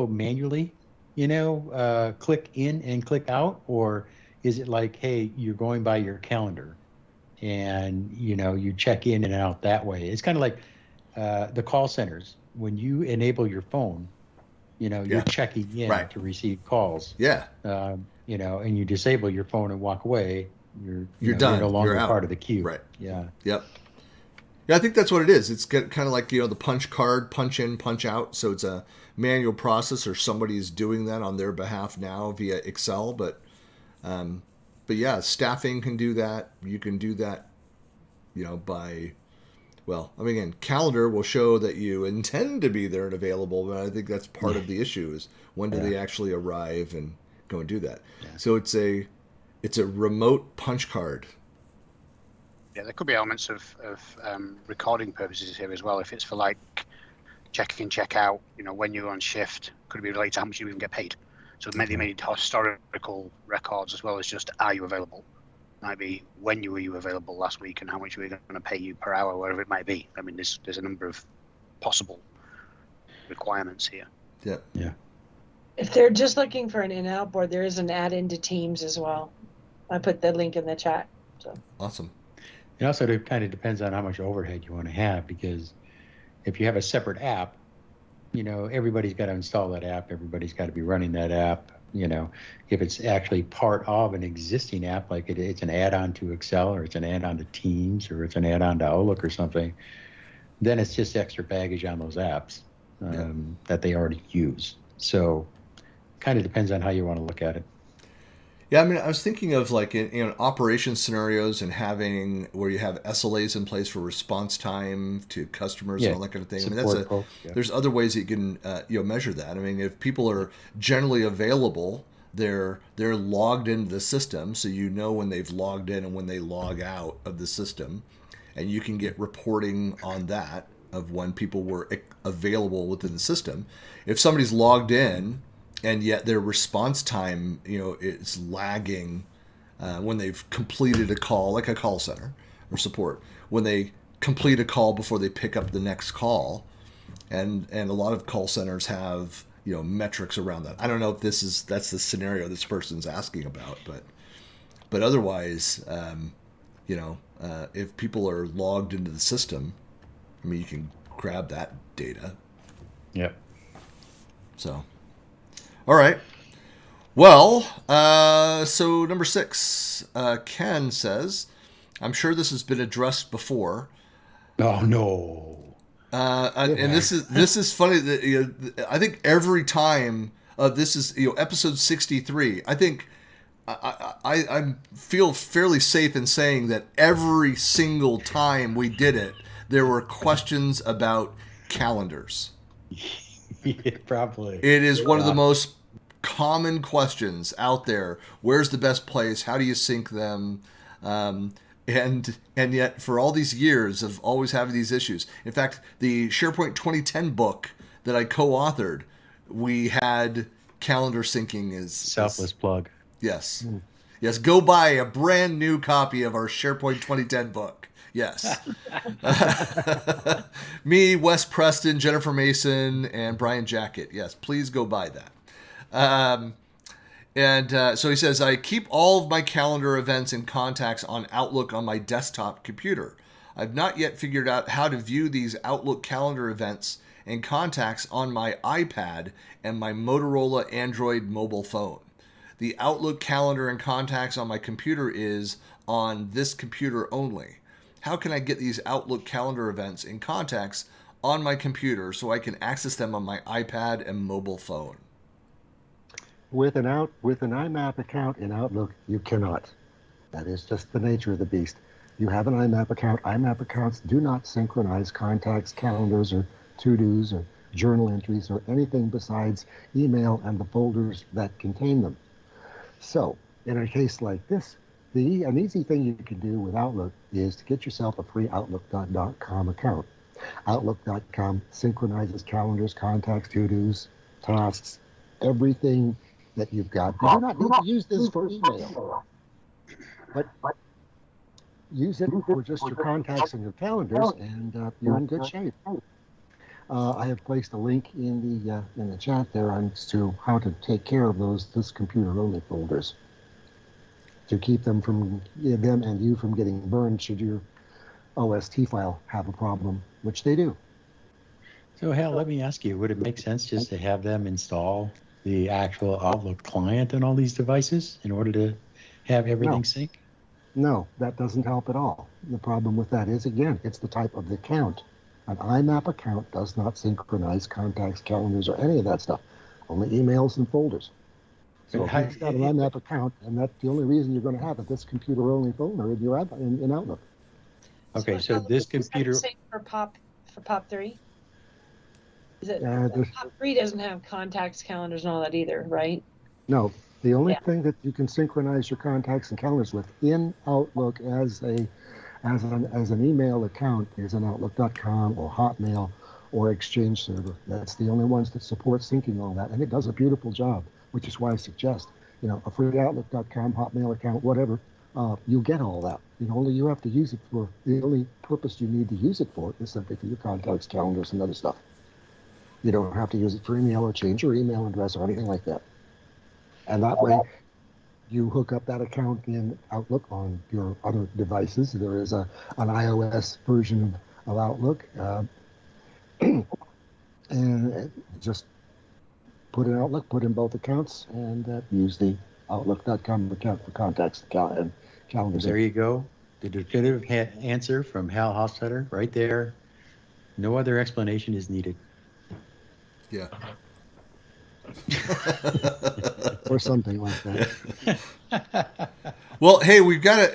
manually, click in and click out, or is it like, hey, you're going by your calendar, and you check in and out that way? It's kind of like the call centers when you enable your phone. You're checking in to receive calls. Yeah. And you disable your phone and walk away. You're done. You're no longer You're part of the queue. Right. Yeah. Yep. Yeah, I think that's what it is. It's kind of like the punch card, punch in, punch out. So it's a manual process, or somebody is doing that on their behalf now via Excel. But yeah, staffing can do that. You can do that, by. Well, I mean, again, calendar will show that you intend to be there and available, but I think that's part of the issue is when do they actually arrive and go and do that. Yeah. So it's a remote punch card. Yeah, there could be elements of recording purposes here as well. If it's for like check in, check out, when you're on shift, could be related to how much you even get paid. So maybe made historical records as well as just are you available. Might be when were you available last week and how much we're going to pay you per hour, whatever it might be. I mean, there's a number of possible requirements here. Yeah. Yeah. If they're just looking for an in-out board, there is an add-in to Teams as well. I put the link in the chat. So awesome. It also kind of depends on how much overhead you want to have, because if you have a separate app, everybody's got to install that app. Everybody's got to be running that app. If it's actually part of an existing app, like it's an add-on to Excel, or it's an add-on to Teams, or it's an add-on to Outlook or something, then it's just extra baggage on those apps that they already use. So kind of depends on how you want to look at it. Yeah, I mean, I was thinking of like in operation scenarios and having where you have SLAs in place for response time to customers and all that kind of thing. I mean, there's other ways that you can measure that. I mean, if people are generally available, they're logged into the system, so when they've logged in and when they log out of the system, and you can get reporting on that. of when people were available within the system. If somebody's logged in and yet their response time, is lagging when they've completed a call, like a call center or support, when they complete a call before they pick up the next call, and a lot of call centers have metrics around that. I don't know if that's the scenario this person's asking about, but otherwise, if people are logged into the system, I mean, you can grab that data. Yep. So, all right. Well, so number 6, Ken says, I'm sure this has been addressed before. Oh no. And this is funny that I think every time this is episode 63. I think I feel fairly safe in saying that every single time we did it, there were questions about calendars. Yeah, probably. It is one of the most common questions out there. Where's the best place? How do you sync them? And yet, for all these years of always having these issues, in fact, the SharePoint 2010 book that I co-authored, we had calendar syncing as Selfless plug. Yes, yes. Go buy a brand new copy of our SharePoint 2010 book. Yes. Me, Wes Preston, Jennifer Mason, and Brian Jackett. Yes, please go buy that. So he says, I keep all of my calendar events and contacts on Outlook on my desktop computer. I've not yet figured out how to view these Outlook calendar events and contacts on my iPad and my Motorola Android mobile phone. The Outlook calendar and contacts on my computer is on this computer only. How can I get these Outlook calendar events and contacts on my computer so I can access them on my iPad and mobile phone? With an IMAP account in Outlook, you cannot. That is just the nature of the beast. You have an IMAP account. IMAP accounts do not synchronize contacts, calendars, or to-dos, or journal entries, or anything besides email and the folders that contain them. So, in a case like this, an easy thing you can do with Outlook is to get yourself a free Outlook.com account. Outlook.com synchronizes calendars, contacts, to-dos, tasks, everything that you've got. You do not need to use this for email, but use it for just your contacts and your calendars, and you're in good shape. I have placed a link in the chat there as to how to take care of this computer-only folders to keep them and you from getting burned should your OST file have a problem, which they do. So Hal, let me ask you, would it make sense just to have them install the actual Outlook client on all these devices in order to have everything sync? No, that doesn't help at all. The problem with that is, again, it's the type of account. An IMAP account does not synchronize contacts, calendars, or any of that stuff. Only emails and folders. So if you've got an IMAP account, and that's the only reason you're going to have it, this computer-only folder in Outlook. Okay, so this computer... Is that the same for POP3? Is it there's- POP3 doesn't have contacts, calendars, and all that either, right? No, the only thing that you can synchronize your contacts and calendars with in Outlook as an email account is an Outlook.com or Hotmail or Exchange server. That's the only ones that support syncing all that, and it does a beautiful job, which is why I suggest, a free Outlook.com, Hotmail account, whatever, you get all that. The only purpose you need to use it for is simply for your contacts, calendars, and other stuff. You don't have to use it for email or change your email address or anything like that. And that way, you hook up that account in Outlook on your other devices. There is an iOS version of Outlook. And just put in Outlook, put in both accounts, and use the Outlook.com account for contacts and calendars. There you go. The definitive answer from Hal Hostetler right there. No other explanation is needed. Yeah. Or something like that. Well, hey, we've got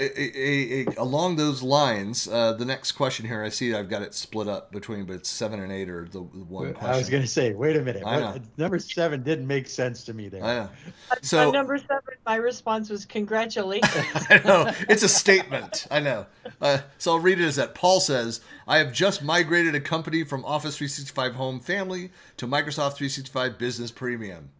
along those lines. The next question here, I see I've got it split up between, but it's 7 and 8 are the one question. I was going to say, wait a minute. I know. Number 7 didn't make sense to me there. I know. On So number 7, my response was congratulations. I know it's a statement. I know. So I'll read it as that. Paul says, "I have just migrated a company from Office 365 Home Family to Microsoft 365 Business Premium."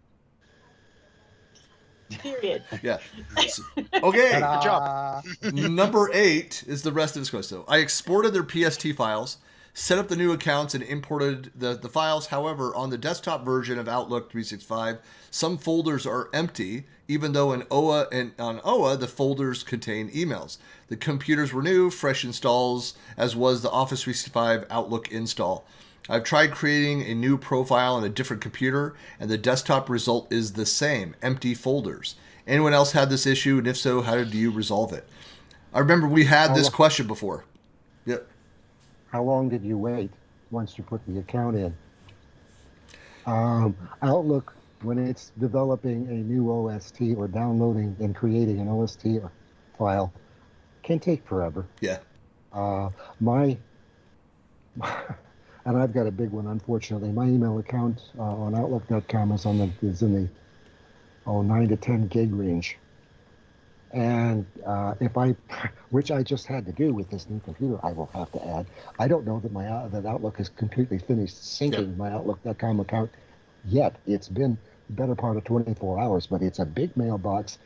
Period. Yeah. Okay. Good job. Number 8 is the rest of this question. So I exported their PST files, set up the new accounts, and imported the files. However, on the desktop version of Outlook 365, some folders are empty, even though on OA, the folders contain emails. The computers were new, fresh installs, as was the Office 365 Outlook install. I've tried creating a new profile on a different computer, and the desktop result is the same, empty folders. Anyone else had this issue, and if so, how did you resolve it? I remember we had this question before. Yep. How long did you wait once you put the account in? Outlook, when it's developing a new OST or downloading and creating an OST file, can take forever. Yeah. And I've got a big one, unfortunately. My email account on Outlook.com is in the 9 to 10 gig range. And which I just had to do with this new computer, I will have to add. I don't know that that Outlook has completely finished syncing my Outlook.com account yet. It's been the better part of 24 hours, but it's a big mailbox,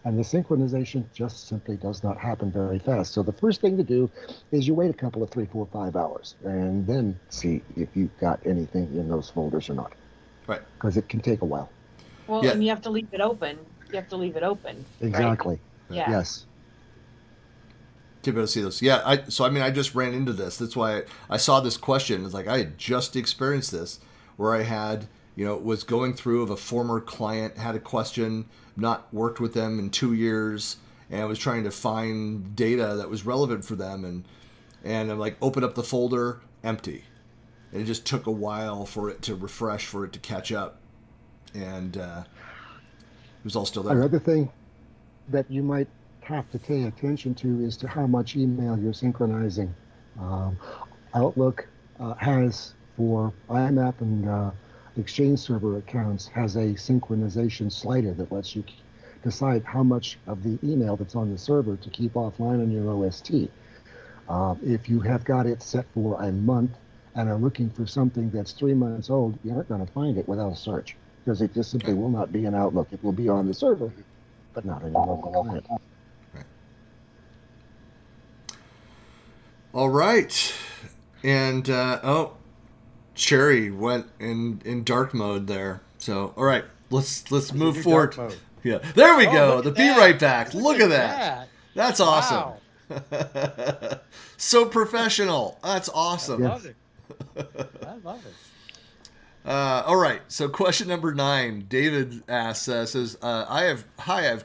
and the synchronization just simply does not happen very fast. So the first thing to do is you wait a couple of 3, 4, 5 hours, and then see if you've got anything in those folders or not. Right. Because it can take a while. Well, and you have to leave it open. Exactly. Right? Yeah. Yes. To be able to see those. Yeah, I just ran into this. That's why I saw this question. It's like I had just experienced this where I had, was going through of a former client, had a question, not worked with them in 2 years, and I was trying to find data that was relevant for them, and I'm like, open up the folder, empty. And it just took a while for it to refresh, for it to catch up. And it was all still there. Another thing that you might have to pay attention to is to how much email you're synchronizing. Outlook has, for IMAP and Exchange Server accounts, has a synchronization slider that lets you decide how much of the email that's on the server to keep offline on your OST. If you have got it set for a month and are looking for something that's 3 months old, you aren't going to find it without a search, because it just simply will not be in Outlook. It will be on the server, but not in your local client. Right. All right. And, Shari went in dark mode there. So, all right, let's move forward. Yeah, there we go. The Be Right Back. Look at that. That's awesome. Wow. So professional. That's awesome. I love it. I love it. All right. So question number 9, David asks, says, I've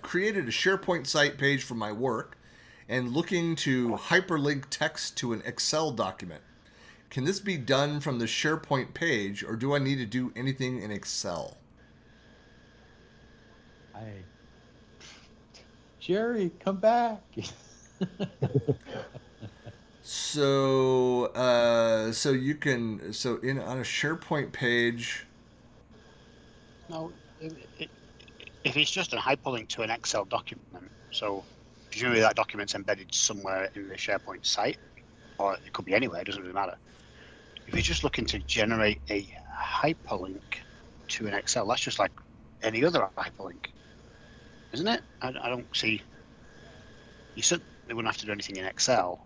created a SharePoint site page for my work and looking to hyperlink text to an Excel document. Can this be done from the SharePoint page, or do I need to do anything in Excel? Jerry, come back. So you can, on a SharePoint page. No, if it's just a hyperlink to an Excel document, so presumably that document's embedded somewhere in the SharePoint site, or it could be anywhere, it doesn't really matter. If you're just looking to generate a hyperlink to an Excel, that's just like any other hyperlink, isn't it? I don't see. You certainly wouldn't have to do anything in Excel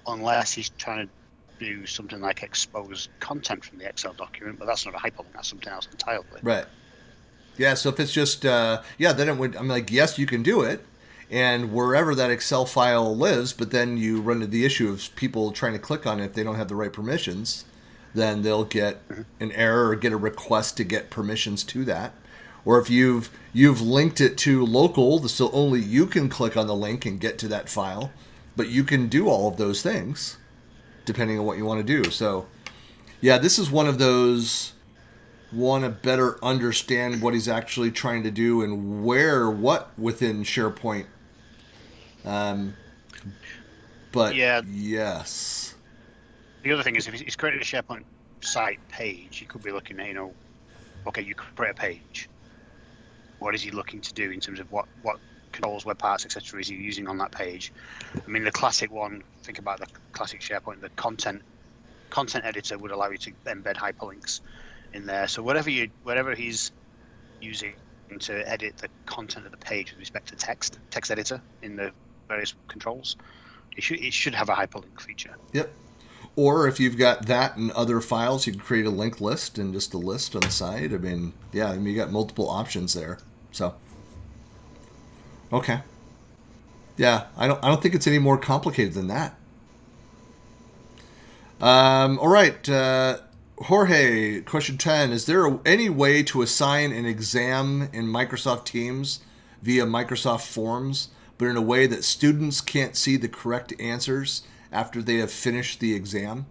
unless he's trying to do something like expose content from the Excel document, but that's not a hyperlink, that's something else entirely. Right. Yeah, so if it's just, then it would, I'm like, yes, you can do it, and wherever that Excel file lives, but then you run into the issue of people trying to click on it if they don't have the right permissions, then they'll get an error or get a request to get permissions to that. Or if you've linked it to local, so only you can click on the link and get to that file, but you can do all of those things depending on what you want to do. So, yeah, this is one of those want to better understand what he's actually trying to do and what within SharePoint. But Yeah. yes. The other thing is, if he's created a SharePoint site page, you could be looking at, okay, you could create a page. What is he looking to do in terms of what controls, web parts, etc. is he using on that page? I mean, the classic one, think about the classic SharePoint, the content editor would allow you to embed hyperlinks in there. So whatever he's using to edit the content of the page with respect to text editor in the various controls, it should have a hyperlink feature. Yep. Or if you've got that and other files, you can create a linked list and just a list on the side. I mean, you got multiple options there. So, okay. Yeah, I don't think it's any more complicated than that. All right, Jorge, question 10. Is there any way to assign an exam in Microsoft Teams via Microsoft Forms, but in a way that students can't see the correct answers after they have finished the exam?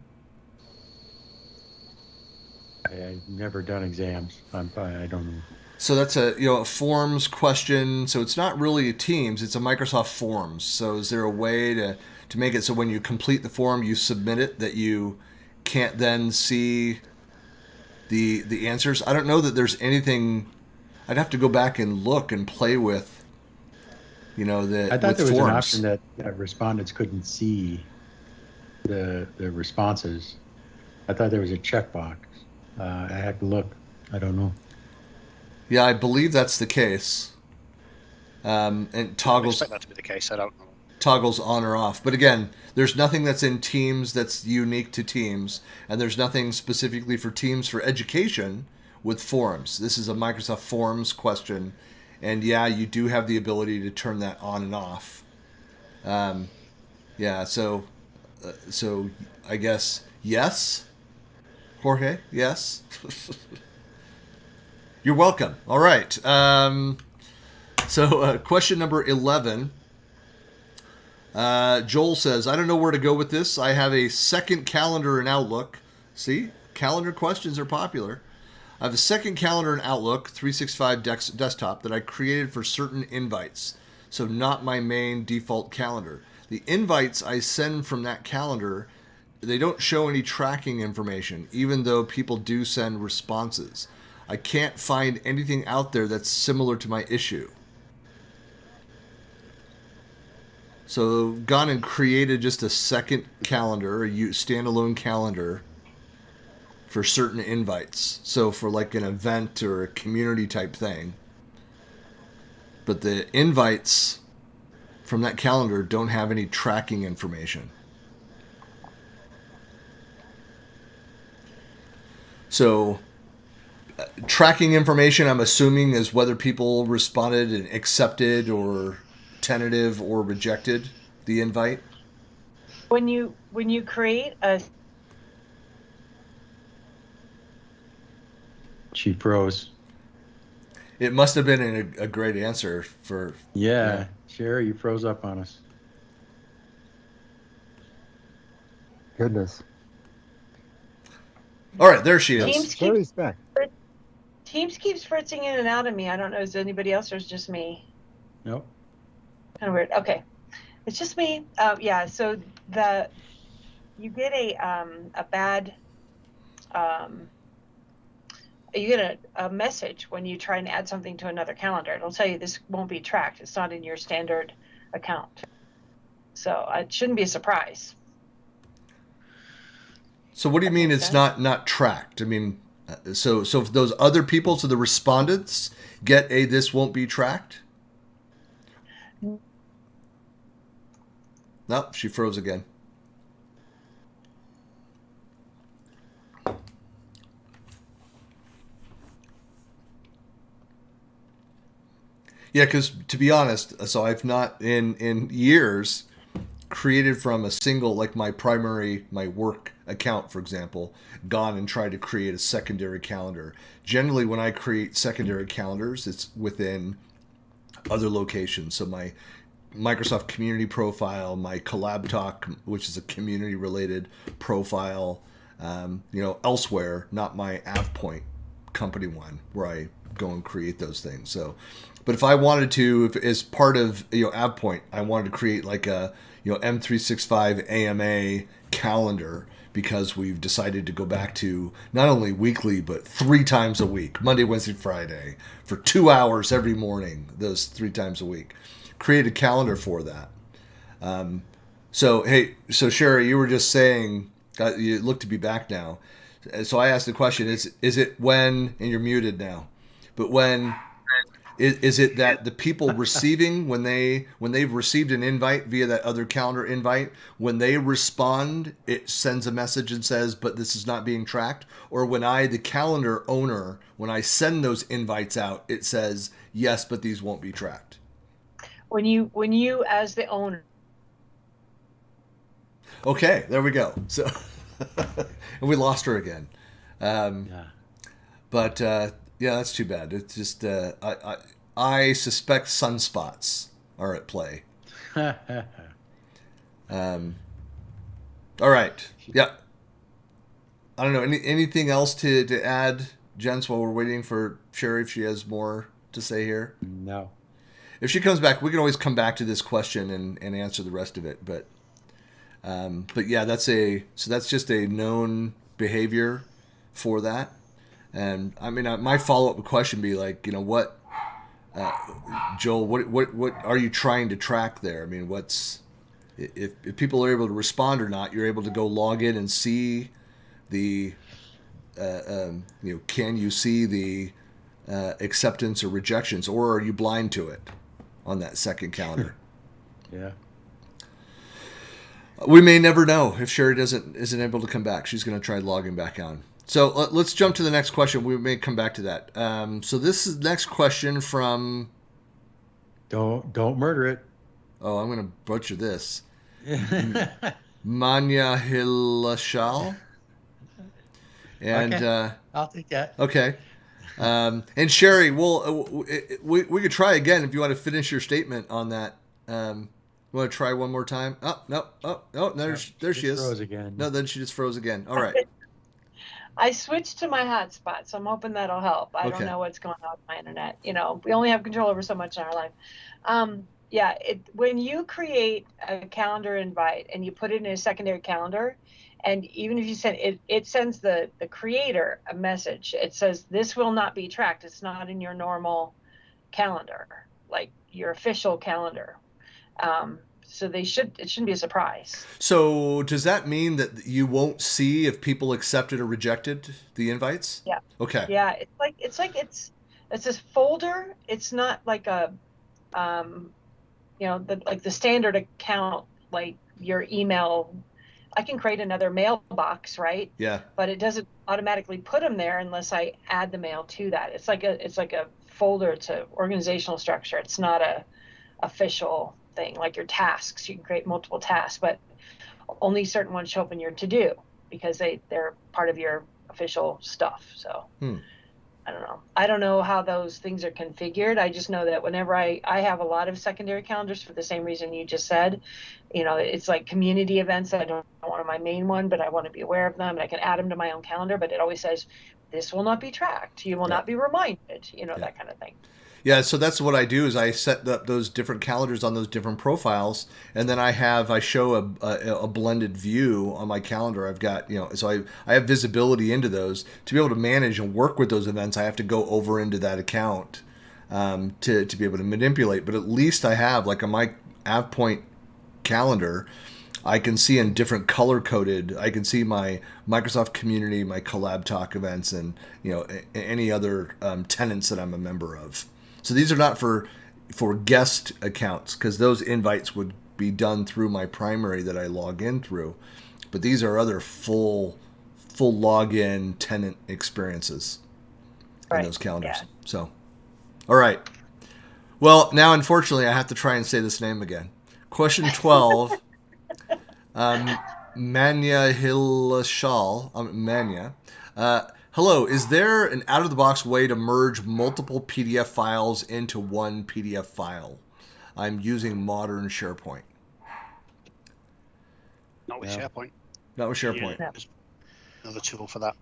I've never done exams. I don't know. So that's a forms question. So it's not really a Teams, it's a Microsoft Forms. So is there a way to make it so when you complete the form, you submit it, that you can't then see the answers? I don't know that there's anything. I'd have to go back and look and play with, I thought there was forms. an option that respondents couldn't see the responses. I thought there was a checkbox. I have to look. I don't know. Yeah, I believe that's the case. And I toggles. expect that to be the case. I don't know. Toggles on or off. But again, there's nothing that's in Teams that's unique to Teams, and there's nothing specifically for Teams for education with forms. This is a Microsoft Forms question, and you do have the ability to turn that on and off. So I guess yes, Jorge, yes. You're welcome. All right. So question number 11. Joel says, I don't know where to go with this. I have a second calendar in Outlook. See, calendar questions are popular. I have a second calendar in Outlook 365 desktop that I created for certain invites. So not my main default calendar. The invites I send from that calendar, they don't show any tracking information, even though people do send responses. I can't find anything out there that's similar to my issue. So gone and created just a second calendar, a standalone calendar for certain invites. So for like an event or a community type thing. But the invites from that calendar don't have any tracking information. So tracking information, I'm assuming, is whether people responded and accepted or tentative or rejected the invite. When you create a She froze. It must have been a great answer for. Yeah, Sherry, you froze up on us. Goodness. All right, there she is. Teams Sherry's back. Teams keeps fritzing in and out of me. I don't know. Is it anybody else or is it just me? Nope. Kind of weird. Okay, it's just me. So you get a bad you get a message when you try and add something to another calendar. It'll tell you this won't be tracked. It's not in your standard account. So it shouldn't be a surprise. So what do you mean it's not tracked? I mean, so if those other people, so the respondents get this won't be tracked? Nope, she froze again. Yeah, because to be honest, so I've not in years created from a single, like my work account, for example, gone and tried to create a secondary calendar. Generally, when I create secondary calendars, it's within other locations. So my Microsoft community profile, my Collab Talk, which is a community related profile, elsewhere, not my AvePoint company one where I go and create those things. So, but if I wanted to, if as part of AvePoint, I wanted to create like a M365 AMA calendar, because we've decided to go back to not only weekly but 3 times a week, Monday, Wednesday, Friday, for 2 hours every morning, those 3 times a week. Create a calendar for that. So Shari, you were just saying, you look to be back now. So I asked the question: is it when? And you're muted now. But when is it that the people receiving, when they've received an invite via that other calendar invite, when they respond, it sends a message and says, "But this is not being tracked"? Or when I, the calendar owner, when I send those invites out, it says, "Yes, but these won't be tracked"? When you as the owner. Okay, there we go. So, and we lost her again. Yeah. But yeah, that's too bad. It's just I suspect sunspots are at play. All right. Yeah. I don't know. Anything else to add, gents, while we're waiting for Shari, if she has more to say here? No. If she comes back, we can always come back to this question and answer the rest of it. But yeah, that's just a known behavior for that. And I mean, my follow-up question would be like, what, Joel, what are you trying to track there? I mean, if people are able to respond or not, you're able to go log in and see the, can you see the acceptance or rejections, or are you blind to it on that second calendar? Yeah. We may never know if Shari isn't able to come back. She's going to try logging back on. So let's jump to the next question. We may come back to that. So this is the next question from... Don't murder it. Oh, I'm going to butcher this. Manya Hilashal. And okay. I'll take that. Okay. And Shari, we could try again if you want to finish your statement on that. You want to try one more time? Oh, no. Oh, there she is. Froze again. No, then she just froze again. All right. I switched to my hotspot, so I'm hoping that'll help. I don't know what's going on with my internet. We only have control over so much in our life. Yeah, when you create a calendar invite and you put it in a secondary calendar, and even if you send it sends the creator a message. It says, this will not be tracked. It's not in your normal calendar, like your official calendar. So it shouldn't be a surprise. So does that mean that you won't see if people accepted or rejected the invites? Yeah. Okay. Yeah, it's this folder. It's not like a the standard account, like your email. I can create another mailbox, right? Yeah. But it doesn't automatically put them there unless I add the mail to that. It's like a folder. It's an organizational structure. It's not a official thing like your tasks. You can create multiple tasks, but only certain ones show up in your to-do because they're part of your official stuff. So I don't know how those things are configured. I just know that whenever I have a lot of secondary calendars for the same reason you just said, it's like community events. I don't want my main one, but I want to be aware of them and I can add them to my own calendar, but it always says, this will not be tracked. You will not be reminded, that kind of thing. Yeah, so that's what I do is I set up those different calendars on those different profiles, and then I show a blended view on my calendar. I've got, so I have visibility into those. To be able to manage and work with those events, I have to go over into that account to be able to manipulate. But at least I have, like on my AvePoint calendar, I can see in different color-coded, I can see my Microsoft community, my Collab Talk events, and any other tenants that I'm a member of. So these are not for guest accounts because those invites would be done through my primary that I log in through. But these are other full login tenant experiences in those calendars. Yeah. So, all right. Well, now unfortunately I have to try and say this name again. Question 12. Manya Hilashal. Manya. Hello, is there an out-of-the-box way to merge multiple PDF files into one PDF file? I'm using modern SharePoint. Not with SharePoint. Not with SharePoint. Yeah, another tool for that.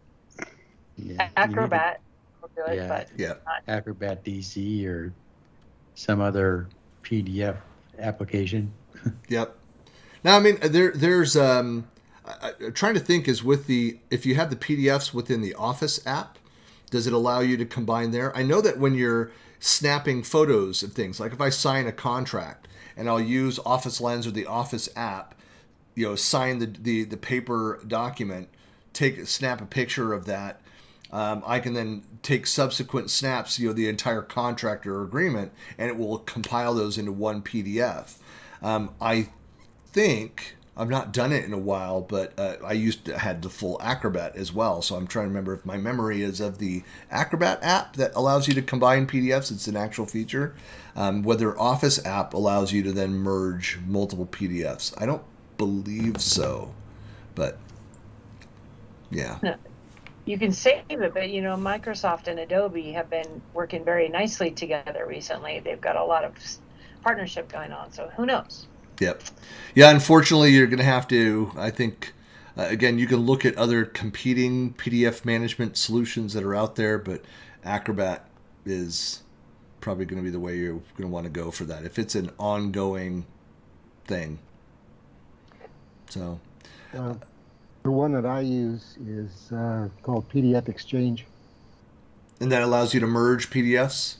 Yeah, Acrobat. do it, Yeah. but Yeah. Acrobat DC or some other PDF application. Yep. Now, I mean, there's I'm trying to think is with if you have the PDFs within the Office app, does it allow you to combine there? I know that when you're snapping photos of things, like if I sign a contract and I'll use Office Lens or the Office app, sign the paper document, snap a picture of that. I can then take subsequent snaps, the entire contract or agreement, and it will compile those into one PDF. I think I've not done it in a while, but I had the full Acrobat as well. So I'm trying to remember if my memory is of the Acrobat app that allows you to combine PDFs. It's an actual feature. Whether Office app allows you to then merge multiple PDFs. I don't believe so, but yeah. No. You can save it, but Microsoft and Adobe have been working very nicely together recently. They've got a lot of partnership going on, so who knows? Yep. Yeah, unfortunately, you're going to have to, I think, again, you can look at other competing PDF management solutions that are out there, but Acrobat is probably going to be the way you're going to want to go for that if it's an ongoing thing. So, the one that I use is called PDF Exchange. and that allows you to merge PDFs?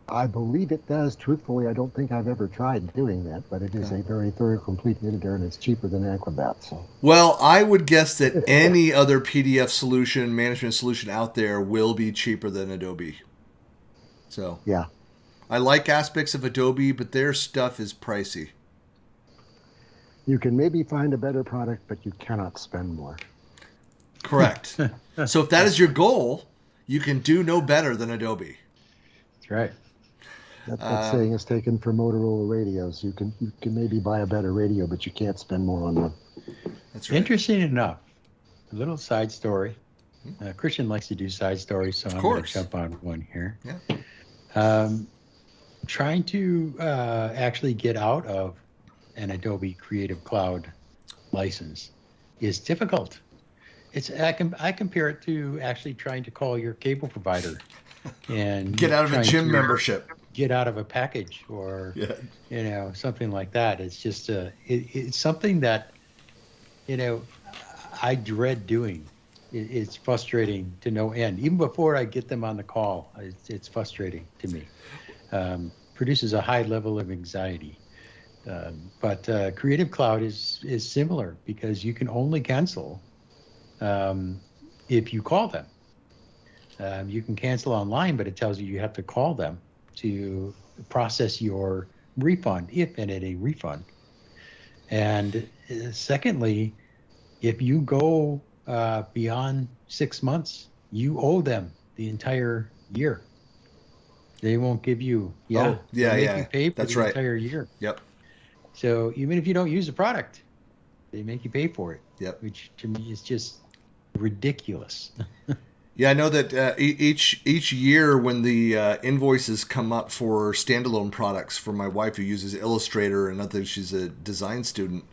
I believe it does. Truthfully, I don't think I've ever tried doing that, but it is a very thorough, complete editor, and it's cheaper than Acrobat. So, Well, I would guess that any other PDF solution, management solution out there will be cheaper than Adobe. So, yeah. I like aspects of Adobe, but their stuff is pricey. You can maybe find a better product, but you cannot spend more. Correct. So if that is your goal, you can do no better than Adobe. That's right. That saying is taken from Motorola radios. You can maybe buy a better radio, but you can't spend more on one. That's right. Interesting enough, a little side story. Christian likes to do side stories, so I'm going to jump on one here. Yeah. Trying to actually get out of an Adobe Creative Cloud license is difficult. I compare it to actually trying to call your cable provider and Get out of a gym membership. Get out of a package or something like that. It's just it's something that I dread doing. It's frustrating to no end. Even before I get them on the call, it's frustrating to me. Produces a high level of anxiety. But Creative Cloud is similar because you can only cancel if you call them. You can cancel online, but it tells you have to call them to process your refund, if any refund. And secondly, if you go beyond 6 months, you owe them the entire year. They won't give you. You pay for that's the right. entire year. Yep. So even if you don't use the product, they make you pay for it. Yep. Which to me is just ridiculous. Yeah, I know that each year when the invoices come up for standalone products for my wife who uses Illustrator and other, she's a design student,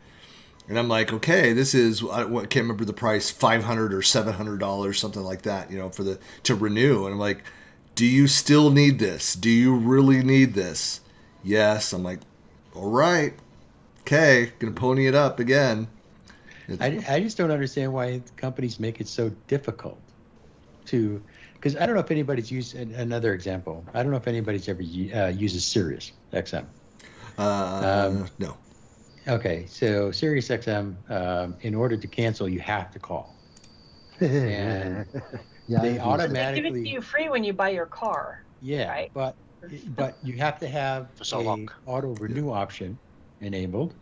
and I'm like, okay, this is I can't remember the price, $500 or $700, something like that, to renew, and I'm like, do you still need this? Do you really need this? Yes. I'm like, all right, okay, gonna pony it up again. I just don't understand why companies make it so difficult to, because I don't know if anybody's used another example. I don't know if anybody's ever uses Sirius XM. No. Okay, so Sirius XM, in order to cancel, you have to call. And they automatically They give it to you free when you buy your car. Yeah, right? but you have to have For so a long. auto renew option enabled.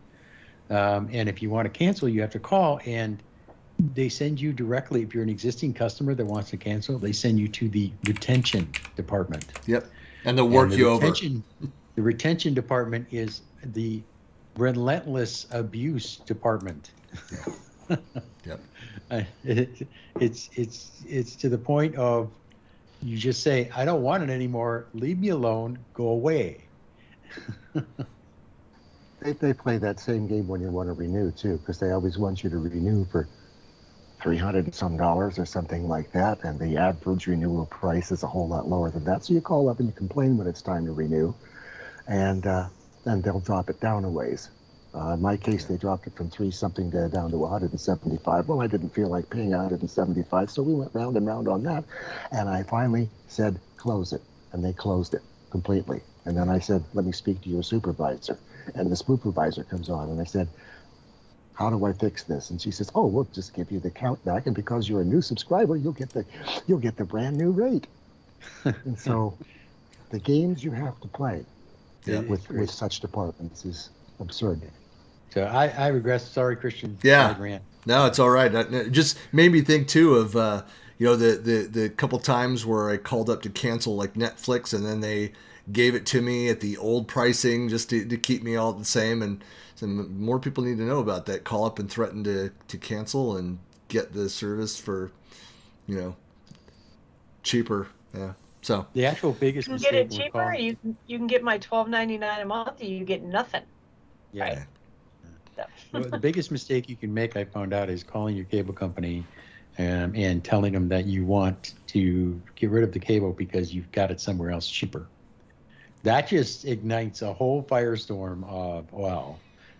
And if you want to cancel, you have to call, and they send you directly. If you're an existing customer that wants to cancel, they send you to the retention department. Yep. And they'll work you over. The retention department is the relentless abuse department. Yep. It's to the point of you just say, I don't want it anymore. Leave me alone. Go away. They play that same game when you want to renew too, because they always want you to renew for $300 and some or something like that, and the average renewal price is a whole lot lower than that. So you call up and you complain when it's time to renew, and then they'll drop it down a ways. In my case, they dropped it from 3 something down to 175. Well, I didn't feel like paying 175, so we went round and round on that, and I finally said, close it, and they closed it completely. And then I said, let me speak to your supervisor, and the supervisor comes on, and I said, how do I fix this? And she says, oh, we'll just give you the count back, and because you're a new subscriber, you'll get the brand new rate. And so the games you have to play with such departments is absurd. So I regress. Sorry, Christian. Yeah. I ran. No, it's all right. It just made me think too of the couple times where I called up to cancel like Netflix, and then they gave it to me at the old pricing just to keep me all the same. And more people need to know about that. Call up and threaten to cancel and get the service for cheaper. Yeah. So The actual biggest You can mistake get it we're cheaper. calling- You can get my $12.99 a month, and you get nothing. Yeah. Right. So. Well, the biggest mistake you can make, I found out, is calling your cable company and telling them that you want to get rid of the cable because you've got it somewhere else cheaper. That just ignites a whole firestorm of, well,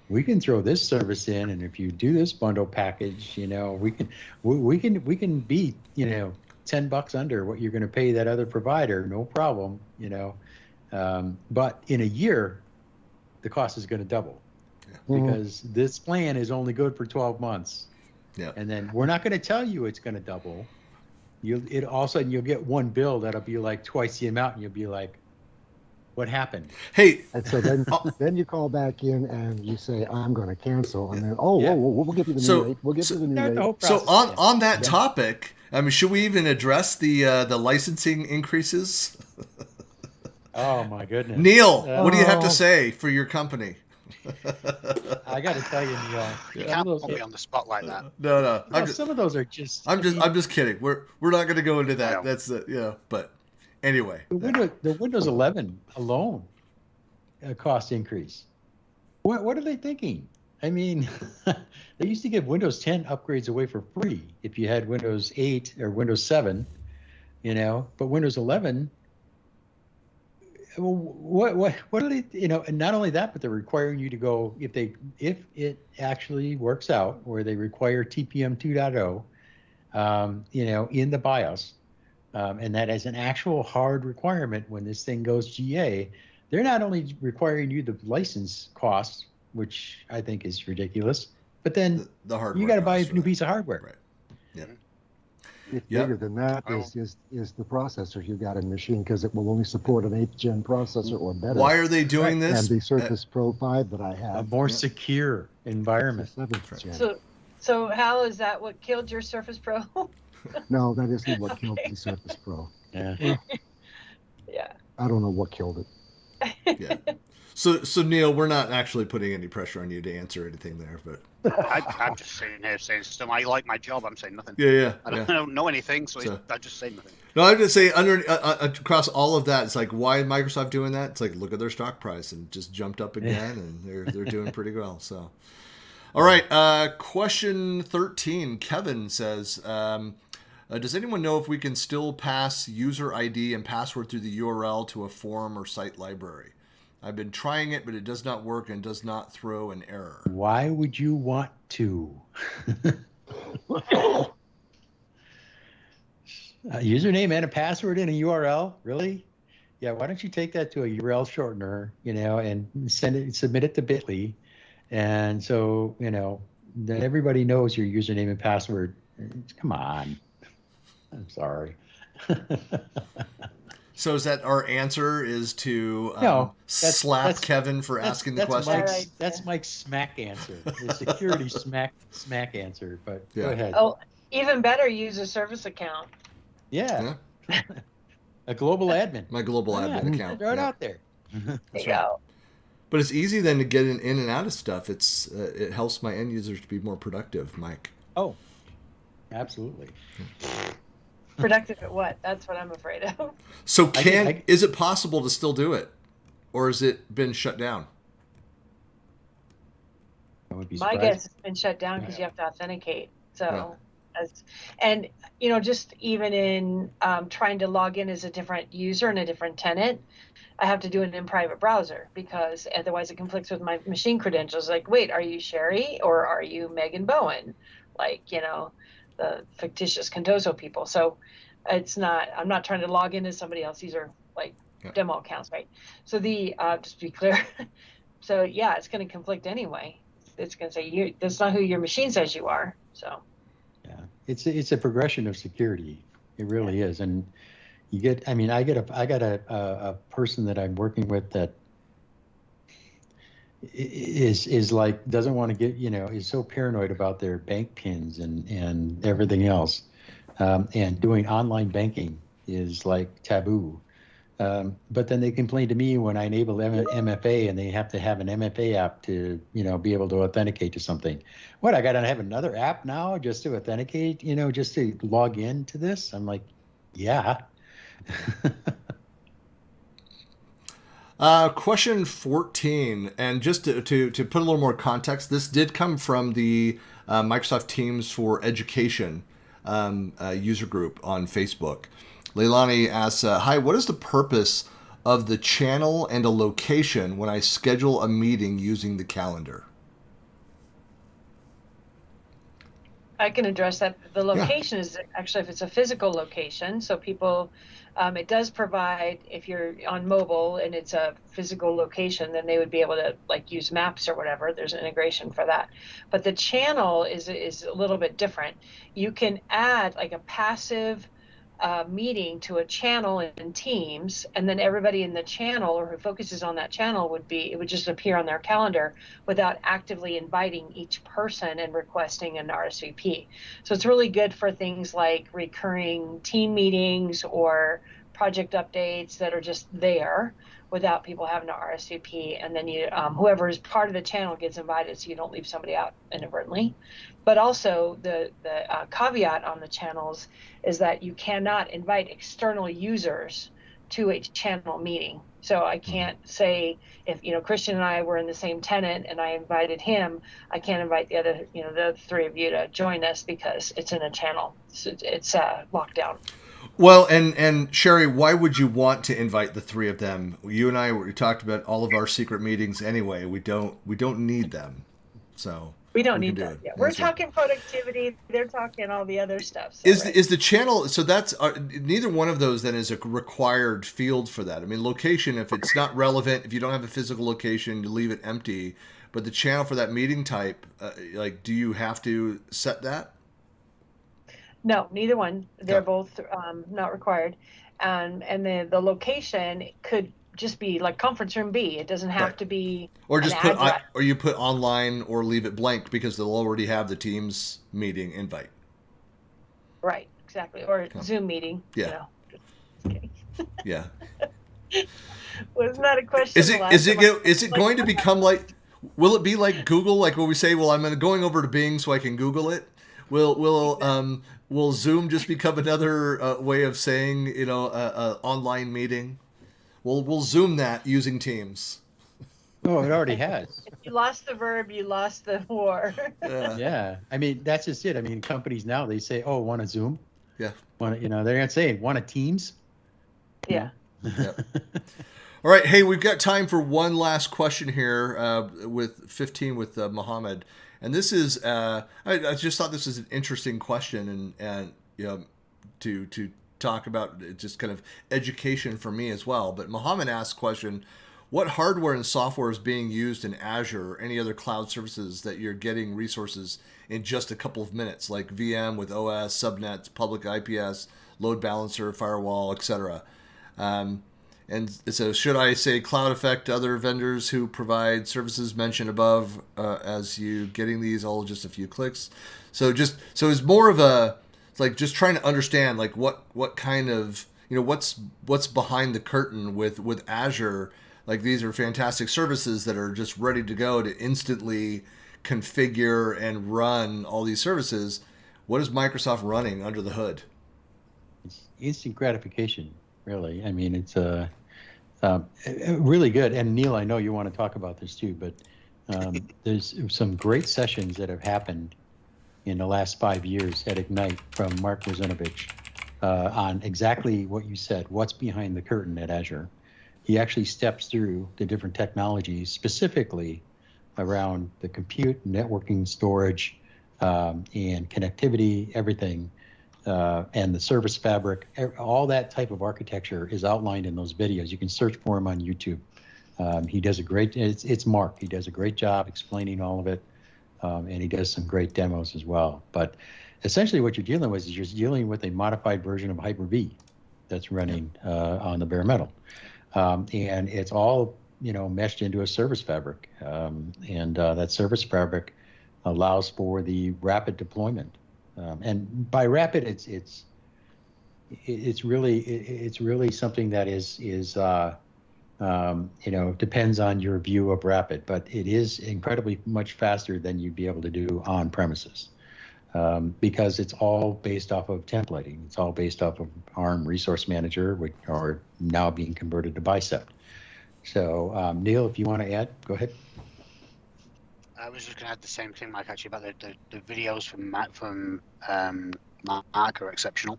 we can throw this service in, and if you do this bundle package, we can beat $10 under what you're going to pay that other provider, no problem, But in a year, the cost is going to double because this plan is only good for 12 months. Yeah. And then we're not going to tell you it's going to double. All of a sudden you'll get one bill that'll be like twice the amount, and you'll be like, what happened? Hey, And so then you call back in and you say, I'm going to cancel. And then, we'll give you the new rate. We'll give you the new rate. So on that topic, I mean, should we even address the licensing increases? Oh my goodness. Neil, what do you have to say for your company? I got to tell you, Neil. You can't put me on the spot like that. No. Some of those are just. I'm just kidding. We're not going to go into that. No. That's but anyway. The Windows 11 alone, cost increase. What are they thinking? I mean, they used to give Windows 10 upgrades away for free if you had Windows 8 or Windows 7, But Windows 11, what are they? And not only that, but they're requiring you to go if it actually works out where they require TPM 2.0, in the BIOS. And that is an actual hard requirement when this thing goes GA. They're not only requiring you the license costs, which I think is ridiculous, but then the hardware you got to buy a costs, new right. piece of hardware. Right. Yeah. Bigger than that is the processor you got in the machine, because it will only support an 8th gen processor or better. Why are they doing this? And the Surface Pro 5 that I have. A more secure environment. 7th gen. So Hal, is that what killed your Surface Pro? No, that isn't what killed the Surface Pro. Yeah. Yeah. I don't know what killed it. Yeah. So Neil, we're not actually putting any pressure on you to answer anything there, but I'm just sitting here saying stuff. I like my job. I'm saying nothing. yeah. I don't know anything, so I just say nothing. No, I would just say across all of that, it's like, why is Microsoft doing that? It's like, look at their stock price and just jumped up again, and they're doing pretty well. So, all right. Question 13. Kevin says, does anyone know if we can still pass user ID and password through the URL to a forum or site library? I've been trying it, but it does not work and does not throw an error. Why would you want to? A username and a password in a URL? Really? Yeah, why don't you take that to a URL shortener, and submit it to Bitly. And so, then everybody knows your username and password. Come on. I'm sorry. So is that our answer is to slap Kevin for asking the question? That's Mike's smack answer. The security smack answer. But go ahead. Oh, even better, use a service account. Yeah. A global admin. My global admin account. Throw it out there. There you go. But it's easy then to get in and out of stuff. It helps my end users to be more productive, Mike. Oh, absolutely. Productive at what? That's what I'm afraid of. So is it possible to still do it? Or has it been shut down? I would be My surprised. guess it's been shut down because you have to authenticate. So And just even in trying to log in as a different user and a different tenant, I have to do it in private browser because otherwise it conflicts with my machine credentials. Like, wait, are you Shari or are you Megan Bowen? Like, the fictitious Contoso people. So I'm not trying to log into somebody else. These are like demo accounts, right? So just to be clear, so yeah, it's going to conflict anyway. It's going to say that's not who your machine says you are. So yeah, it's a progression of security. It really is. And I got a person that I'm working with that is like, doesn't want to get, is so paranoid about their bank pins and everything else. And doing online banking is like taboo. But then they complain to me when I enable MFA and they have to have an MFA app to, be able to authenticate to something. What, I got to have another app now just to authenticate, just to log into this? I'm like, yeah. Question 14, and just to put a little more context, this did come from the Microsoft Teams for Education user group on Facebook. Leilani asks, hi, what is the purpose of the channel and a location when I schedule a meeting using the calendar? I can address that. The location is actually, if it's a physical location, so people, it does provide, if you're on mobile and it's a physical location, then they would be able to use maps or whatever. There's an integration for that. But the channel is a little bit different. You can add a passive meeting to a channel in Teams, and then everybody in the channel or who focuses on that channel it would just appear on their calendar without actively inviting each person and requesting an RSVP. So it's really good for things like recurring team meetings or project updates that are just there without people having to RSVP, and then whoever is part of the channel gets invited, so you don't leave somebody out inadvertently. But also the caveat on the channels is that you cannot invite external users to a channel meeting. So I can't say, if Christian and I were in the same tenant and I invited him, I can't invite the other three of you to join us because it's in a channel. So it's locked down. Well, and Shari, why would you want to invite the three of them? You and I, we talked about all of our secret meetings anyway. We don't need them, so we don't need that. Yeah, we're talking productivity. They're talking all the other stuff. So, is the channel? So that's neither one of those then is a required field for that. I mean, location. If it's not relevant, if you don't have a physical location, you leave it empty. But the channel for that meeting type, do you have to set that? No, neither one. They're both not required, and the location could just be like conference room B. It doesn't have to be. Or just or you put online or leave it blank because they'll already have the Teams meeting invite. Right, exactly. Or Zoom meeting. Yeah. Yeah. Was not a question. Is it going to become like? Will it be like Google? Like when we say, "Well, I'm going over to Bing so I can Google it." Will Zoom just become another way of saying, online meeting? We'll Zoom that using Teams. Oh, it already has. If you lost the verb, you lost the war. Yeah. I mean, that's just it. I mean, companies now, they say, oh, want to Zoom? Yeah. They're going to say, want to Teams? Yeah. Yep. All right. Hey, we've got time for one last question here with 15 with Mohammed. And this is, I just thought this is an interesting question and to talk about just kind of education for me as well. But Mohammed asked a question, what hardware and software is being used in Azure or any other cloud services that you're getting resources in just a couple of minutes, like VM with OS, subnets, public IPS, load balancer, firewall, etc.? And so should I say cloud affect other vendors who provide services mentioned above as you getting these all just a few clicks? So it's more of it's like just trying to understand like what kind of, what's behind the curtain with Azure. Like these are fantastic services that are just ready to go to instantly configure and run all these services. What is Microsoft running under the hood? It's instant gratification, really. I mean, it's really good. And Neil, I know you want to talk about this too, but there's some great sessions that have happened in the last 5 years at Ignite from Mark Wazinovich on exactly what you said, what's behind the curtain at Azure. He actually steps through the different technologies, specifically around the compute, networking, storage, and connectivity, everything, and the service fabric. All that type of architecture is outlined in those videos. You can search for him on YouTube. He does a great, it's Mark. He does a great job explaining all of it, and he does some great demos as well. But essentially what you're dealing with is you're dealing with a modified version of Hyper-V that's running on the bare metal. And it's all, meshed into a service fabric. And that service fabric allows for the rapid deployment. And by rapid, it's really something that is depends on your view of rapid, but it is incredibly much faster than you'd be able to do on premises. Because it's all based off of templating. It's all based off of ARM Resource Manager, which are now being converted to Bicep. So, Neil, if you want to add, go ahead. I was just going to add the same thing, Mike, actually, about the videos from Mark are exceptional.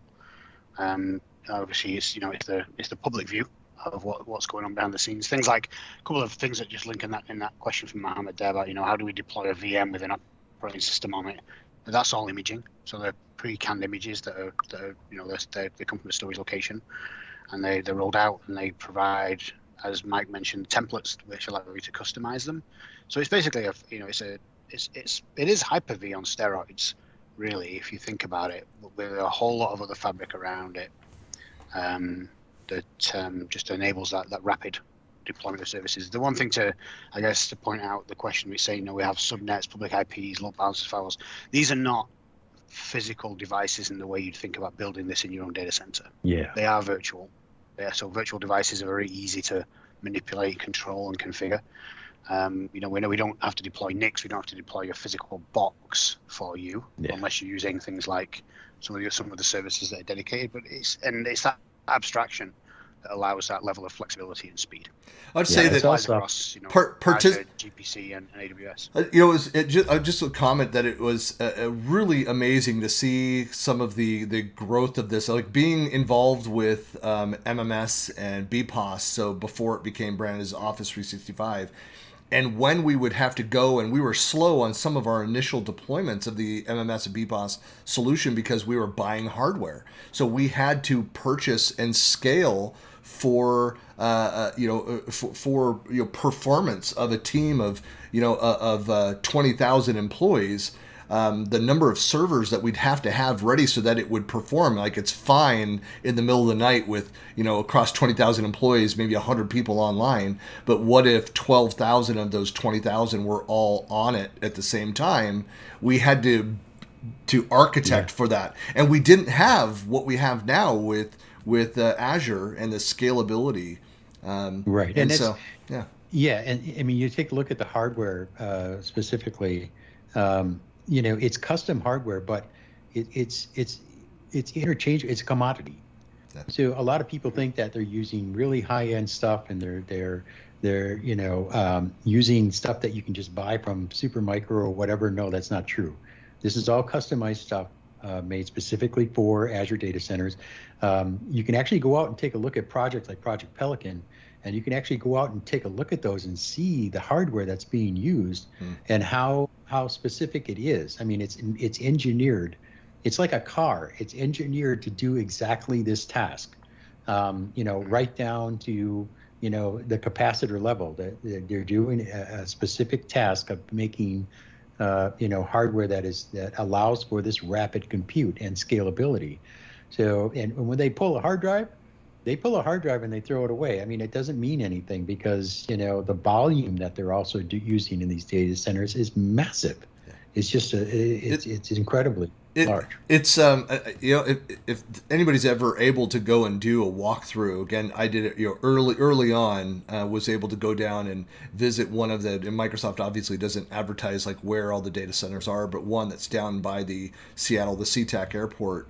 Obviously, it's the public view of what's going on behind the scenes. Things like a couple of things that just link in that question from Mohammed there about how do we deploy a VM with an operating system on it. But that's all imaging, so they're pre-canned images that are they come from the storage location, and they're rolled out, and they provide, as Mike mentioned, templates which allow you to customize them. So it's basically it is Hyper-V on steroids, really, if you think about it, but with a whole lot of other fabric around it that just enables that rapid deployment of services. The one thing to point out, the question we say, we have subnets, public IPs, load balancers, firewalls. These are not physical devices in the way you'd think about building this in your own data center. Yeah, they are virtual. So virtual devices are very easy to manipulate, control, and configure. We don't have to deploy NICs. We don't have to deploy a physical box for you, unless you're using things like some of the services that are dedicated. But it's that abstraction that allows that level of flexibility and speed. I'd say that also across, Azure, GPC, and AWS. Just a comment that it was really amazing to see some of the growth of this, like being involved with MMS and BPOS. So before it became branded as Office 365. And when we would have to go, and we were slow on some of our initial deployments of the MMS and BPOS solution because we were buying hardware. So we had to purchase and scale for performance of a team of 20,000 employees. The number of servers that we'd have to have ready so that it would perform. Like, it's fine in the middle of the night with, across 20,000 employees, maybe 100 people online. But what if 12,000 of those 20,000 were all on it at the same time? We had to architect for that. And we didn't have what we have now with Azure and the scalability. Right. And so, yeah. Yeah. And I mean, you take a look at the hardware specifically. It's custom hardware, but it's interchangeable. It's a commodity. Yeah. So a lot of people think that they're using really high-end stuff, and they're using stuff that you can just buy from Supermicro or whatever. No, that's not true. This is all customized stuff made specifically for Azure data centers. You can actually go out and take a look at projects like Project Pelican, and you can actually go out and take a look at those and see the hardware that's being used and how specific it is. I mean, it's engineered. It's like a car. It's engineered to do exactly this task, right down to, the capacitor level. That they're doing a specific task of making, hardware that allows for this rapid compute and scalability. So, and when they pull a hard drive, and they throw it away. I mean, it doesn't mean anything because, the volume that they're also using in these data centers is massive. It's just it's incredibly large. It's if anybody's ever able to go and do a walkthrough, again, I did it early on, was able to go down and visit one of and Microsoft obviously doesn't advertise like where all the data centers are, but one that's down by the Seattle, the SeaTac airport.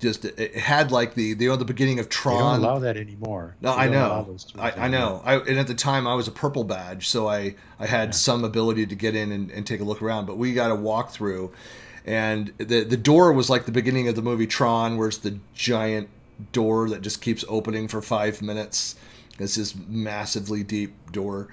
Just it had like the beginning of Tron. They don't allow that anymore. No, I know. I know. And at the time I was a purple badge, so I had some ability to get in and take a look around. But we got a walkthrough, And the door was like the beginning of the movie Tron, where it's the giant door that just keeps opening for 5 minutes. It's this massively deep door.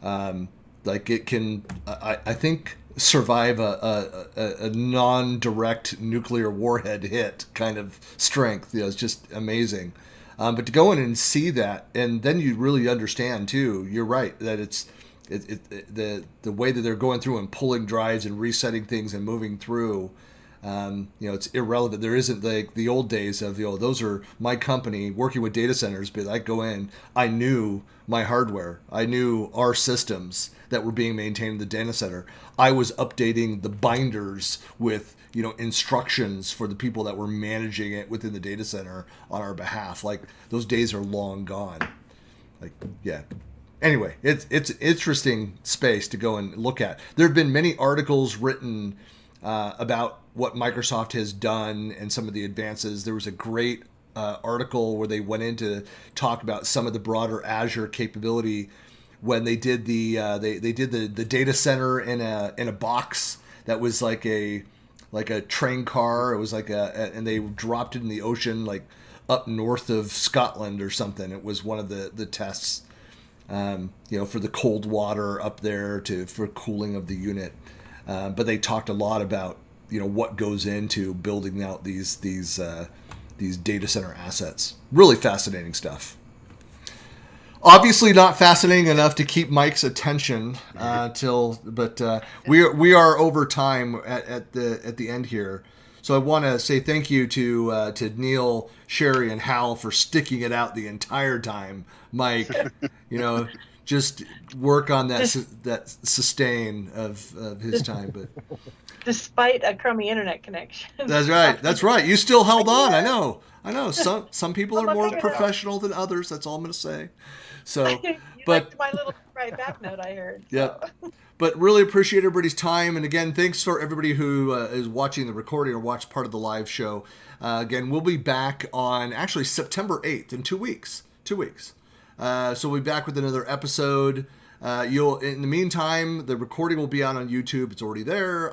Like it can, I think, survive a non-direct nuclear warhead hit kind of strength. It's just amazing. But to go in and see that, and then you really understand too. You're right that it's the way that they're going through and pulling drives and resetting things and moving through. It's irrelevant. There isn't like the old days of, those are my company working with data centers, but I go in, I knew my hardware. I knew our systems that were being maintained in the data center. I was updating the binders with, instructions for the people that were managing it within the data center on our behalf. Like those days are long gone. Like, yeah. Anyway, it's interesting space to go and look at. There have been many articles written about what Microsoft has done and some of the advances. There was a great article where they went in to talk about some of the broader Azure capability when they did they did the data center in a box that was like a train car. It was like and they dropped it in the ocean, like up north of Scotland or something. It was one of the tests, for the cold water up there for cooling of the unit. But they talked a lot about what goes into building out these data center assets. Really fascinating stuff. Obviously not fascinating enough to keep Mike's attention but we are over time at the end here. So I want to say thank you to Neil, Shari, and Hal for sticking it out the entire time. Mike, just work on that sustain of his time, but despite a crummy internet connection. That's right. You still held on. I know. Some people are more professional than others. That's all I'm going to say. So, but my little right back note I heard. Yeah. But really appreciate everybody's time. And again, thanks for everybody who is watching the recording or watched part of the live show. Again, we'll be back on actually September 8th in 2 weeks. 2 weeks. So we'll be back with another episode. In the meantime, the recording will be out on YouTube. It's already there.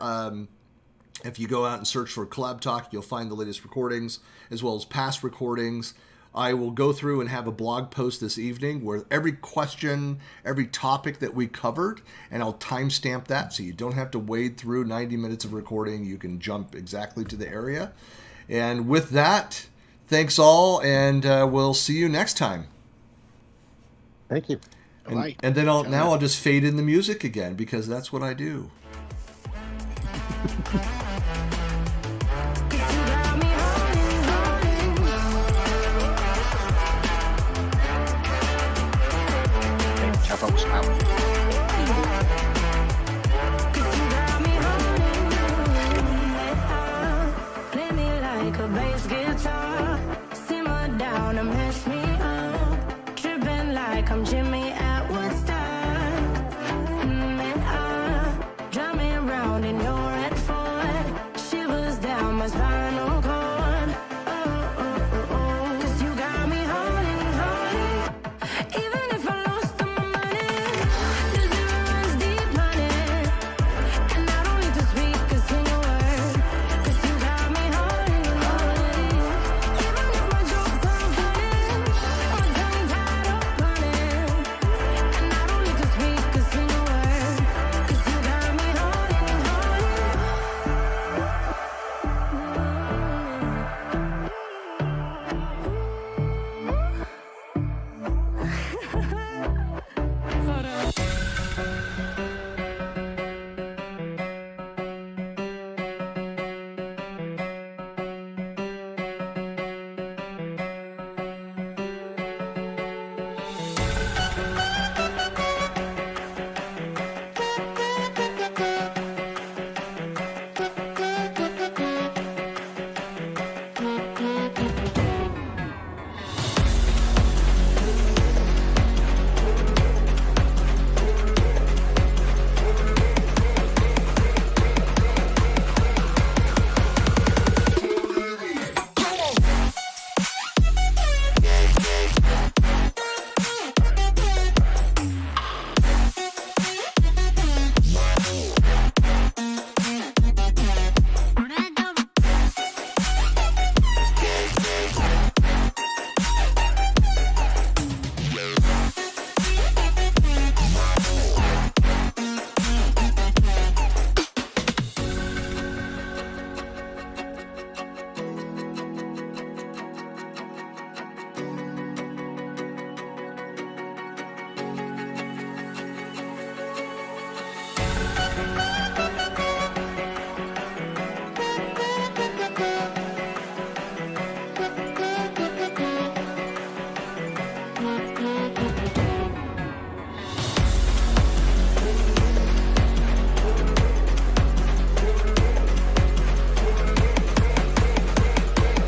If you go out and search for Collab Talk, you'll find the latest recordings as well as past recordings. I will go through and have a blog post this evening where every question, every topic that we covered, and I'll timestamp that so you don't have to wade through 90 minutes of recording. You can jump exactly to the area. And with that, thanks all, and we'll see you next time. Thank you. And then I'll just fade in the music again because that's what I do. Ciao, folks. Out. Play me like a bass guitar, simmer down and mess me